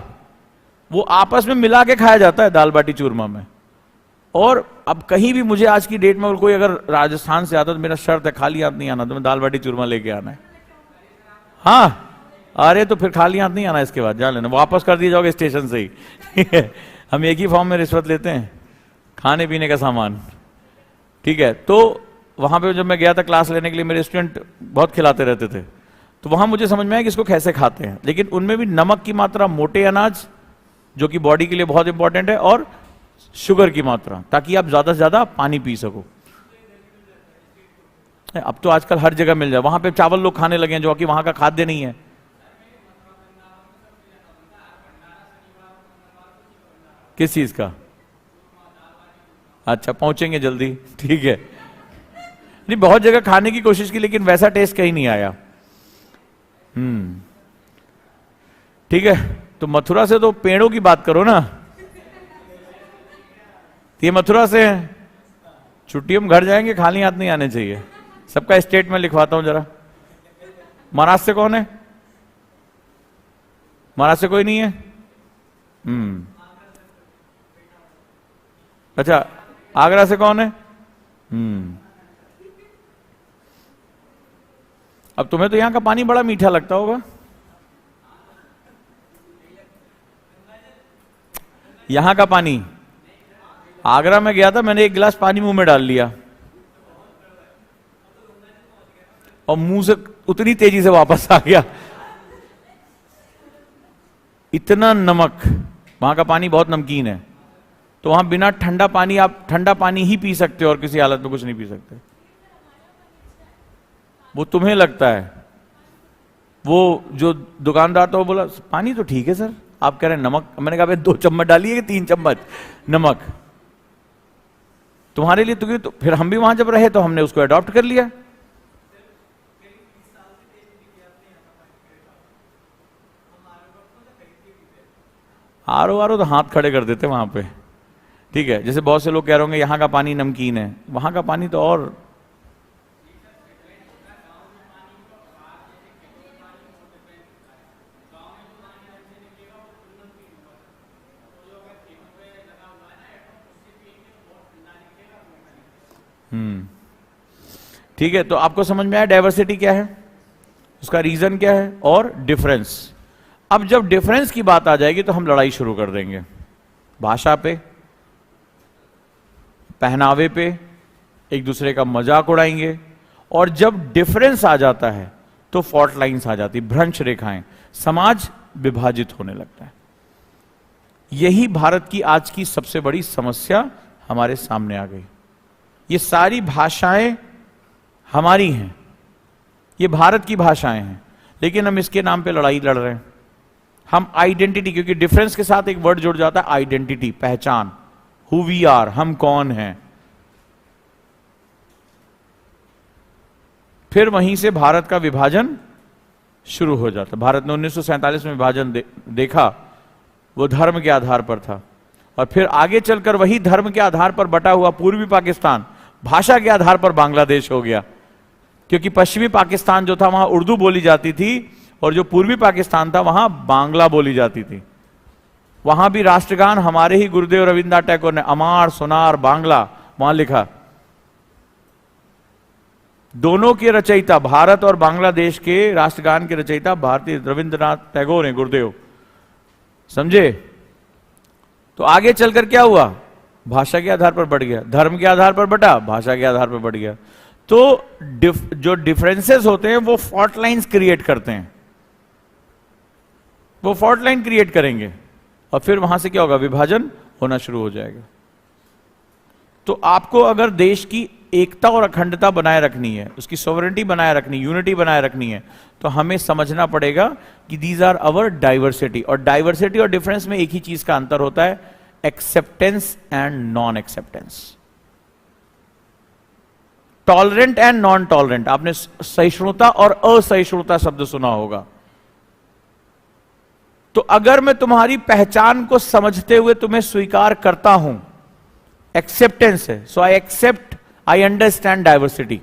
वो आपस में मिला के खाया जाता है दाल बाटी चूरमा में। और अब कहीं भी मुझे आज की डेट में कोई अगर राजस्थान से आता तो मेरा शर्त है खाली हाथ नहीं आना, तो मैं दाल बाटी चूरमा लेके आना है। हाँ, अरे तो फिर खाली हाथ नहीं आना, इसके बाद जा लेना, वापस कर दिए जाओगे स्टेशन से ही। हम एक ही फॉर्म में रिश्वत लेते हैं, खाने पीने का सामान, ठीक है। तो वहां पे जब मैं गया था क्लास लेने के लिए, मेरे स्टूडेंट बहुत खिलाते रहते थे, तो वहां मुझे समझ में आया कि इसको कैसे खाते हैं। लेकिन उनमें भी नमक की मात्रा, मोटे अनाज जो कि बॉडी के लिए बहुत इंपॉर्टेंट है, और शुगर की मात्रा, ताकि आप ज्यादा से ज्यादा पानी पी सको। अब तो आजकल हर जगह मिल जाए। वहां पे चावल लोग खाने लगे हैं जो कि वहां का खाद्य नहीं है। किस चीज का? अच्छा, पहुंचेंगे जल्दी, ठीक है। नहीं, बहुत जगह खाने की कोशिश की, लेकिन वैसा टेस्ट कहीं नहीं आया। ठीक है। तो मथुरा से तो पेड़ों की बात करो ना, ये मथुरा से है। छुट्टियों में घर जाएंगे, खाली हाथ नहीं आने चाहिए। सबका स्टेट में लिखवाता हूं जरा। महाराष्ट्र से कौन है? महाराष्ट्र से कोई नहीं है? अच्छा, आगरा से कौन है? अब तुम्हें तो यहां का पानी बड़ा मीठा लगता होगा। यहां का पानी, आगरा में गया था, मैंने एक गिलास पानी मुंह में डाल लिया और मुंह से उतनी तेजी से वापस आ गया। इतना नमक, वहां का पानी बहुत नमकीन है। तो वहां बिना ठंडा पानी, आप ठंडा पानी ही पी सकते हो और किसी हालत में कुछ नहीं पी सकते। वो तुम्हें लगता है, वो जो दुकानदार था वो बोला पानी तो ठीक है सर, आप कह रहे हैं नमक। मैंने कहा 2 चम्मच डालिए कि 3 चम्मच नमक तुम्हारे लिए। तो फिर हम भी वहां जब रहे तो हमने उसको अडॉप्ट कर लिया। आरो तो हाथ खड़े कर देते वहां पे, ठीक है। जैसे बहुत से लोग कह रहे होंगे यहां का पानी नमकीन है, वहां का पानी तो और। ठीक है। तो आपको समझ में आया डाइवर्सिटी क्या है, उसका रीजन क्या है और डिफरेंस। अब जब डिफरेंस की बात आ जाएगी तो हम लड़ाई शुरू कर देंगे, भाषा पे, पहनावे पे, एक दूसरे का मजाक उड़ाएंगे। और जब डिफरेंस आ जाता है तो फॉल्ट लाइंस आ जाती, भ्रंश रेखाएं, समाज विभाजित होने लगता है। यही भारत की आज की सबसे बड़ी समस्या हमारे सामने आ गई। ये सारी भाषाएं हमारी हैं, ये भारत की भाषाएं हैं, लेकिन हम इसके नाम पे लड़ाई लड़ रहे हैं। हम आइडेंटिटी, क्योंकि डिफरेंस के साथ एक वर्ड जुड़ जाता है आइडेंटिटी, पहचान, हु वी आर, हम कौन हैं। फिर वहीं से भारत का विभाजन शुरू हो जाता। भारत ने 1947 में विभाजन देखा, वो धर्म के आधार पर था, और फिर आगे चलकर वही धर्म के आधार पर बटा हुआ पूर्वी पाकिस्तान भाषा के आधार पर बांग्लादेश हो गया, क्योंकि पश्चिमी पाकिस्तान जो था वहां उर्दू बोली जाती थी, और जो पूर्वी पाकिस्तान था वहां बांग्ला बोली जाती थी। वहां भी राष्ट्रगान हमारे ही गुरुदेव रविन्द्रनाथ टैगोर ने अमार सोनार बांग्ला वहां लिखा। दोनों के रचयिता, भारत और बांग्लादेश के राष्ट्रगान के रचयिता भारतीय रविन्द्रनाथ टैगोर हैं, गुरुदेव, समझे। तो आगे चलकर क्या हुआ, भाषा के आधार पर बढ़ गया, धर्म के आधार पर बटा, भाषा के आधार पर बढ़ गया। तो जो डिफरेंसेस होते हैं वो फॉल्ट लाइंस क्रिएट करते हैं, वो फॉल्ट लाइन क्रिएट करेंगे, और फिर वहां से क्या होगा, विभाजन होना शुरू हो जाएगा। तो आपको अगर देश की एकता और अखंडता बनाए रखनी है, उसकी सॉवरेनिटी बनाए रखनी, यूनिटी बनाए रखनी है, तो हमें समझना पड़ेगा कि दीज आर अवर डाइवर्सिटी। और डाइवर्सिटी और डिफरेंस में एक ही चीज का अंतर होता है, acceptance and non acceptance, tolerant and non tolerant. आपने सहिष्णुता और असहिष्णुता शब्द सुना होगा। तो अगर मैं तुम्हारी पहचान को समझते हुए तुम्हें स्वीकार करता हूं, एक्सेप्टेंस है, so I accept, I understand diversity,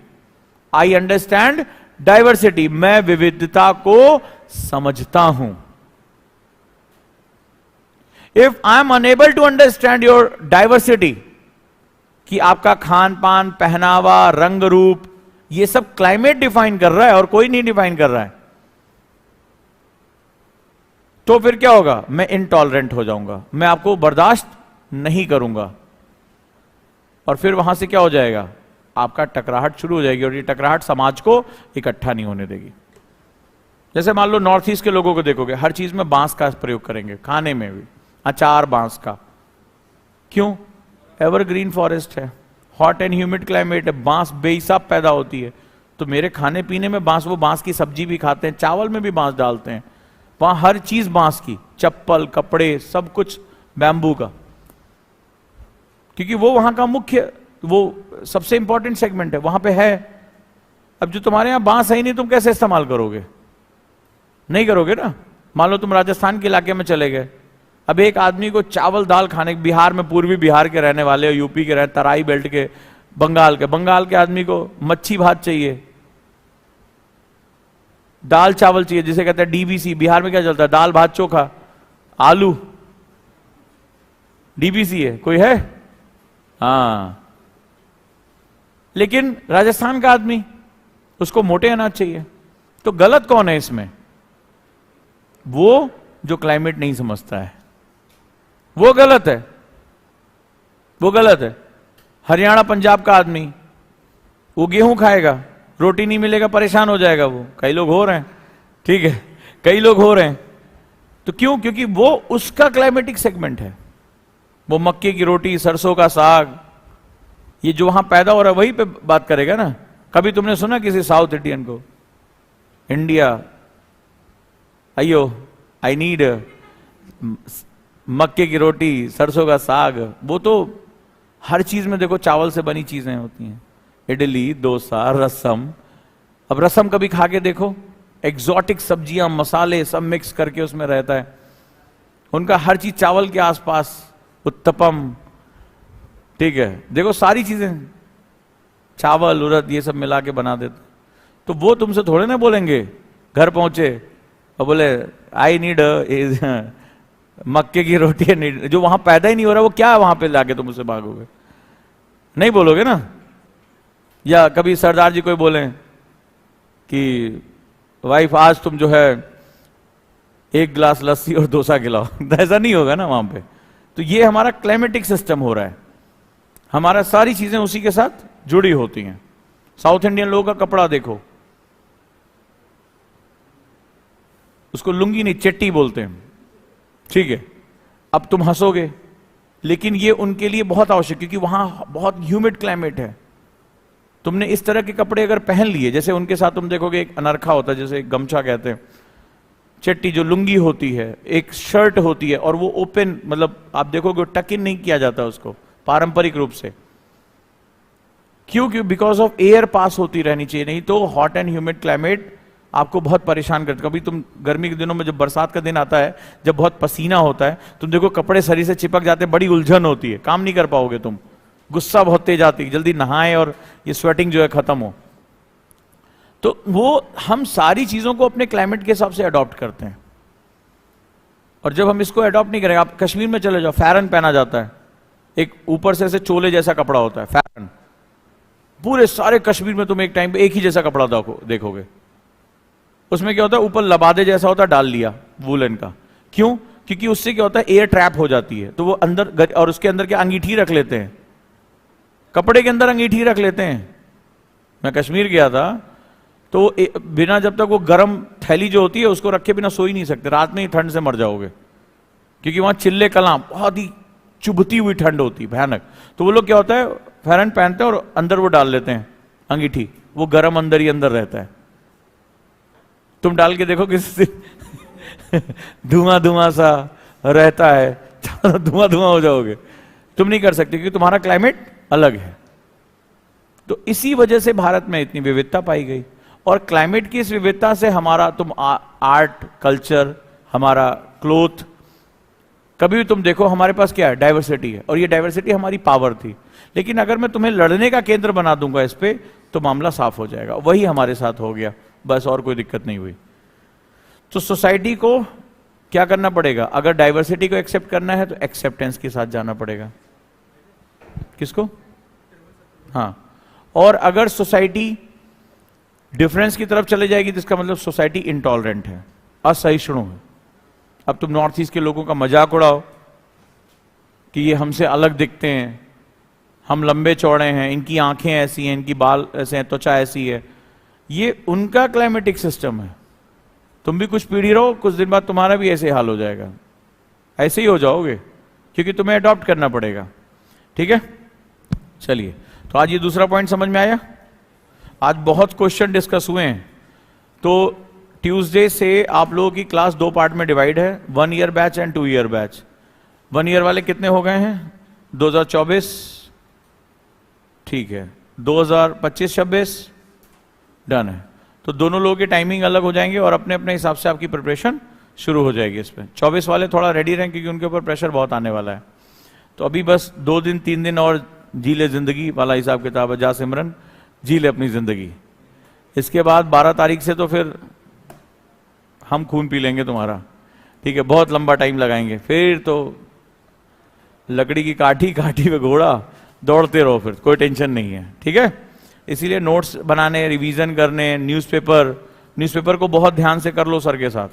I understand diversity, मैं विविधता को समझता हूं। If I am unable to understand your diversity, कि आपका खान पान, पहनावा, रंग रूप, ये सब क्लाइमेट डिफाइन कर रहा है और कोई नहीं डिफाइन कर रहा है, तो फिर क्या होगा, मैं इनटॉलरेंट हो जाऊंगा, मैं आपको बर्दाश्त नहीं करूंगा, और फिर वहां से क्या हो जाएगा, आपका टकराहट शुरू हो जाएगी, और ये टकराहट समाज को इकट्ठा नहीं होने देगी। जैसे मान लो नॉर्थ ईस्ट के लोगों को देखोगे, हर चीज में बांस का प्रयोग करेंगे, खाने में भी अचार बांस का, क्यों, एवरग्रीन फॉरेस्ट है, हॉट एंड ह्यूमिड क्लाइमेट है, बांस बेहिसाब पैदा होती है, तो मेरे खाने पीने में बांस, वो बांस की सब्जी भी खाते हैं, चावल में भी बांस डालते हैं, वहां हर चीज बांस की, चप्पल, कपड़े, सब कुछ बैम्बू का, क्योंकि वो वहां का मुख्य, वो सबसे इंपॉर्टेंट सेगमेंट है, वहां पे है। अब जो तुम्हारे यहां बांस है ही नहीं, तुम कैसे इस्तेमाल करोगे, नहीं करोगे ना। मान लो तुम राजस्थान के इलाके में चले गए, अब एक आदमी को चावल दाल खाने, बिहार में, पूर्वी बिहार के रहने वाले, यूपी के रहने, तराई बेल्ट के, बंगाल के आदमी को मच्छी भात चाहिए, दाल चावल चाहिए, जिसे कहते हैं डीबीसी। बिहार में क्या चलता है, दाल भात चोखा आलू, डीबीसी है, कोई है, हाँ। लेकिन राजस्थान का आदमी, उसको मोटे अनाज चाहिए। तो गलत कौन है इसमें, वो जो क्लाइमेट नहीं समझता है, वो गलत है, वो गलत है। हरियाणा पंजाब का आदमी, वो गेहूं खाएगा, रोटी नहीं मिलेगा, परेशान हो जाएगा, वो कई लोग हो रहे हैं, ठीक है, कई लोग हो रहे हैं। तो क्यों, क्योंकि वो उसका क्लाइमेटिक सेगमेंट है, वो मक्के की रोटी, सरसों का साग, ये जो वहां पैदा हो रहा है वही पे बात करेगा ना। कभी तुमने सुना किसी साउथ इंडियन को, इंडिया अयो आई नीड मक्के की रोटी, सरसों का साग, वो तो हर चीज में देखो चावल से बनी चीजें होती हैं, इडली, डोसा, रसम। अब रसम कभी खा के देखो, एग्जॉटिक सब्जियां, मसाले सब मिक्स करके उसमें रहता है, उनका हर चीज चावल के आसपास, उत्तपम, ठीक है, देखो सारी चीजें चावल, उड़द, ये सब मिला के बना देते। तो वो तुमसे थोड़े ना बोलेंगे, घर पहुंचे और बोले आई नीड मक्के की रोटी, जो वहां पैदा ही नहीं हो रहा, वो क्या है वहां पे लाके तुम उससे भागोगे, नहीं बोलोगे ना। या कभी सरदार जी कोई बोले कि वाइफ आज तुम जो है 1 गिलास लस्सी और डोसा खिलाओ, ऐसा नहीं होगा ना वहां पे। तो ये हमारा क्लाइमेटिक सिस्टम हो रहा है, हमारा सारी चीजें उसी के साथ जुड़ी होती हैं। साउथ इंडियन लोगों का कपड़ा देखो, उसको लुंगी नहीं चट्टी बोलते हैं, ठीक है। अब तुम हंसोगे, लेकिन ये उनके लिए बहुत आवश्यक, क्योंकि वहां बहुत ह्यूमिड क्लाइमेट है, तुमने इस तरह के कपड़े अगर पहन लिए, जैसे उनके साथ तुम देखोगे एक अनरखा होता है, जैसे एक गमछा कहते हैं, चट्टी जो लुंगी होती है, एक शर्ट होती है, और वो ओपन, मतलब आप देखोगे टक इन नहीं किया जाता उसको पारंपरिक रूप से। क्यों? बिकॉज ऑफ एयर पास होती रहनी चाहिए, नहीं तो हॉट एंड ह्यूमिड क्लाइमेट आपको बहुत परेशान करता है। कभी तुम गर्मी के दिनों में, जब बरसात का दिन आता है, जब बहुत पसीना होता है, तुम देखो कपड़े शरीर से चिपक जाते हैं, बड़ी उलझन होती है, काम नहीं कर पाओगे तुम, गुस्सा बहुत तेज आती है, जल्दी नहाए और ये स्वेटिंग जो है खत्म हो। तो वो हम सारी चीजों को अपने क्लाइमेट के हिसाब से अडॉप्ट करते हैं, और जब हम इसको अडॉप्ट नहीं करेंगे, आप कश्मीर में चले जाओ, फैरन पहना जाता है, एक ऊपर से ऐसे चोले जैसा कपड़ा होता है फैरन, पूरे सारे कश्मीर में तुम एक टाइम पे एक ही जैसा कपड़ा देखोगे। उसमें क्या होता है, ऊपर लबादे जैसा होता है, डाल लिया वूलन का। क्यों? क्योंकि उससे क्या होता है, एयर ट्रैप हो जाती है, तो वो अंदर, और उसके अंदर क्या अंगीठी रख लेते हैं, कपड़े के अंदर अंगीठी रख लेते हैं। मैं कश्मीर गया था, तो बिना, जब तक वो गर्म थैली जो होती है उसको रखे बिना सो ही नहीं सकते, रात में ही ठंड से मर जाओगे, क्योंकि वहां चिल्ले कलां, बहुत ही चुभती हुई ठंड होती है, भयानक। तो वो लोग क्या होता है, फैरन पहनते हैं और अंदर वो डाल लेते हैं अंगीठी, वो गर्म अंदर ही अंदर रहता है। तुम डाल के देखो किसी से धुआं धुआं सा रहता है, धुआं धुआं हो जाओगे, तुम नहीं कर सकते, क्योंकि तुम्हारा क्लाइमेट अलग है। तो इसी वजह से भारत में इतनी विविधता पाई गई, और क्लाइमेट की इस विविधता से हमारा तुम आर्ट कल्चर, हमारा क्लोथ, कभी भी तुम देखो हमारे पास क्या है, डाइवर्सिटी है, और ये डाइवर्सिटी हमारी पावर थी। लेकिन अगर मैं तुम्हें लड़ने का केंद्र बना दूंगा इस पे, तो मामला साफ हो जाएगा। वही हमारे साथ हो गया, बस, और कोई दिक्कत नहीं हुई। तो सोसाइटी को क्या करना पड़ेगा, अगर डाइवर्सिटी को एक्सेप्ट करना है तो एक्सेप्टेंस के साथ जाना पड़ेगा। किसको? हाँ। और अगर सोसाइटी डिफरेंस की तरफ चले जाएगी तो इसका मतलब सोसाइटी इंटॉलरेंट है, असहिष्णु है। अब तुम नॉर्थ ईस्ट के लोगों का मजाक उड़ाओ कि ये हमसे अलग दिखते हैं, हम लंबे चौड़े हैं, इनकी आंखें ऐसी हैं, इनकी बाल ऐसे हैं, त्वचा ऐसी है, ये उनका क्लाइमेटिक सिस्टम है। तुम भी कुछ पीढ़ी रहो, कुछ दिन बाद तुम्हारा भी ऐसे हाल हो जाएगा, ऐसे ही हो जाओगे, क्योंकि तुम्हें अडॉप्ट करना पड़ेगा। ठीक है, चलिए, तो आज ये दूसरा पॉइंट समझ में आया। आज बहुत क्वेश्चन डिस्कस हुए हैं। तो ट्यूसडे से आप लोगों की क्लास 2 पार्ट में डिवाइड है, 1 year batch and 2 year batch. 1 year वाले कितने हो गए हैं? 2024, ठीक है, 2025-26 डन है। तो दोनों लोगों की टाइमिंग अलग हो जाएंगे, और अपने अपने हिसाब से आपकी प्रिपरेशन शुरू हो जाएगी इस पर। 24 वाले थोड़ा रेडी रहें, क्योंकि उनके ऊपर प्रेशर बहुत आने वाला है। तो अभी बस 2 दिन 3 दिन और जी ले जिंदगी वाला हिसाब किताब है। जा सिमरन, जी ले अपनी जिंदगी। इसके बाद 12 तारीख से तो फिर हम खून पी लेंगे तुम्हारा, ठीक है, बहुत लंबा टाइम लगाएंगे, फिर तो लकड़ी की काठी, काठी पे घोड़ा, दौड़ते रहो, फिर कोई टेंशन नहीं है। ठीक है, इसीलिए नोट्स बनाने, रिवीजन करने, न्यूज़पेपर को बहुत ध्यान से कर लो सर के साथ।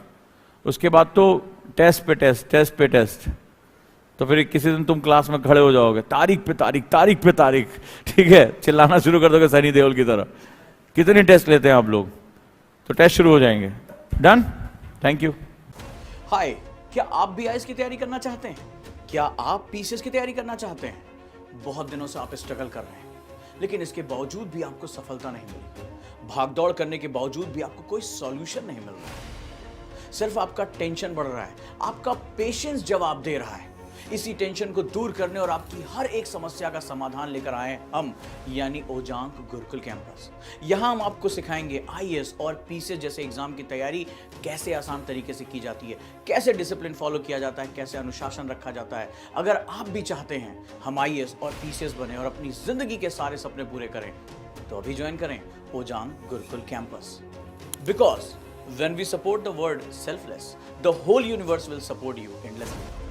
उसके बाद तो टेस्ट पे टेस्ट, टेस्ट पे टेस्ट, तो फिर किसी दिन तुम क्लास में खड़े हो जाओगे, तारीख पे तारीख, तारीख पे तारीख, ठीक है, चिल्लाना शुरू कर दोगे सनी देओल की तरह। कितने टेस्ट लेते हैं आप लोग? तो टेस्ट शुरू हो जाएंगे। Done, thank you. हाय, क्या आप भी आईएएस की तैयारी करना चाहते हैं? क्या आप पीसीएस की तैयारी करना चाहते हैं? बहुत दिनों से आप स्ट्रगल कर रहे हैं, लेकिन इसके बावजूद भी आपको सफलता नहीं मिली। भागदौड़ करने के बावजूद भी आपको कोई सॉल्यूशन नहीं मिल रहा है। सिर्फ आपका टेंशन बढ़ रहा है, आपका पेशेंस जवाब दे रहा है। इसी टेंशन को दूर करने और आपकी हर एक समस्या का समाधान लेकर आए हम, यानी ओजांग गुरुकुल कैंपस। यहाँ हम आपको सिखाएंगे आईएएस और पीसीएस जैसे एग्जाम की तैयारी कैसे आसान तरीके से की जाती है, कैसे डिसिप्लिन फॉलो किया जाता है, कैसे अनुशासन रखा जाता है। अगर आप भी चाहते हैं हम आईएएस और पीसीएस बने और अपनी जिंदगी के सारे सपने पूरे करें, तो अभी ज्वाइन करें Ojaank Gurukul campus. Because when we support the word selfless, the whole universe will support you endlessly.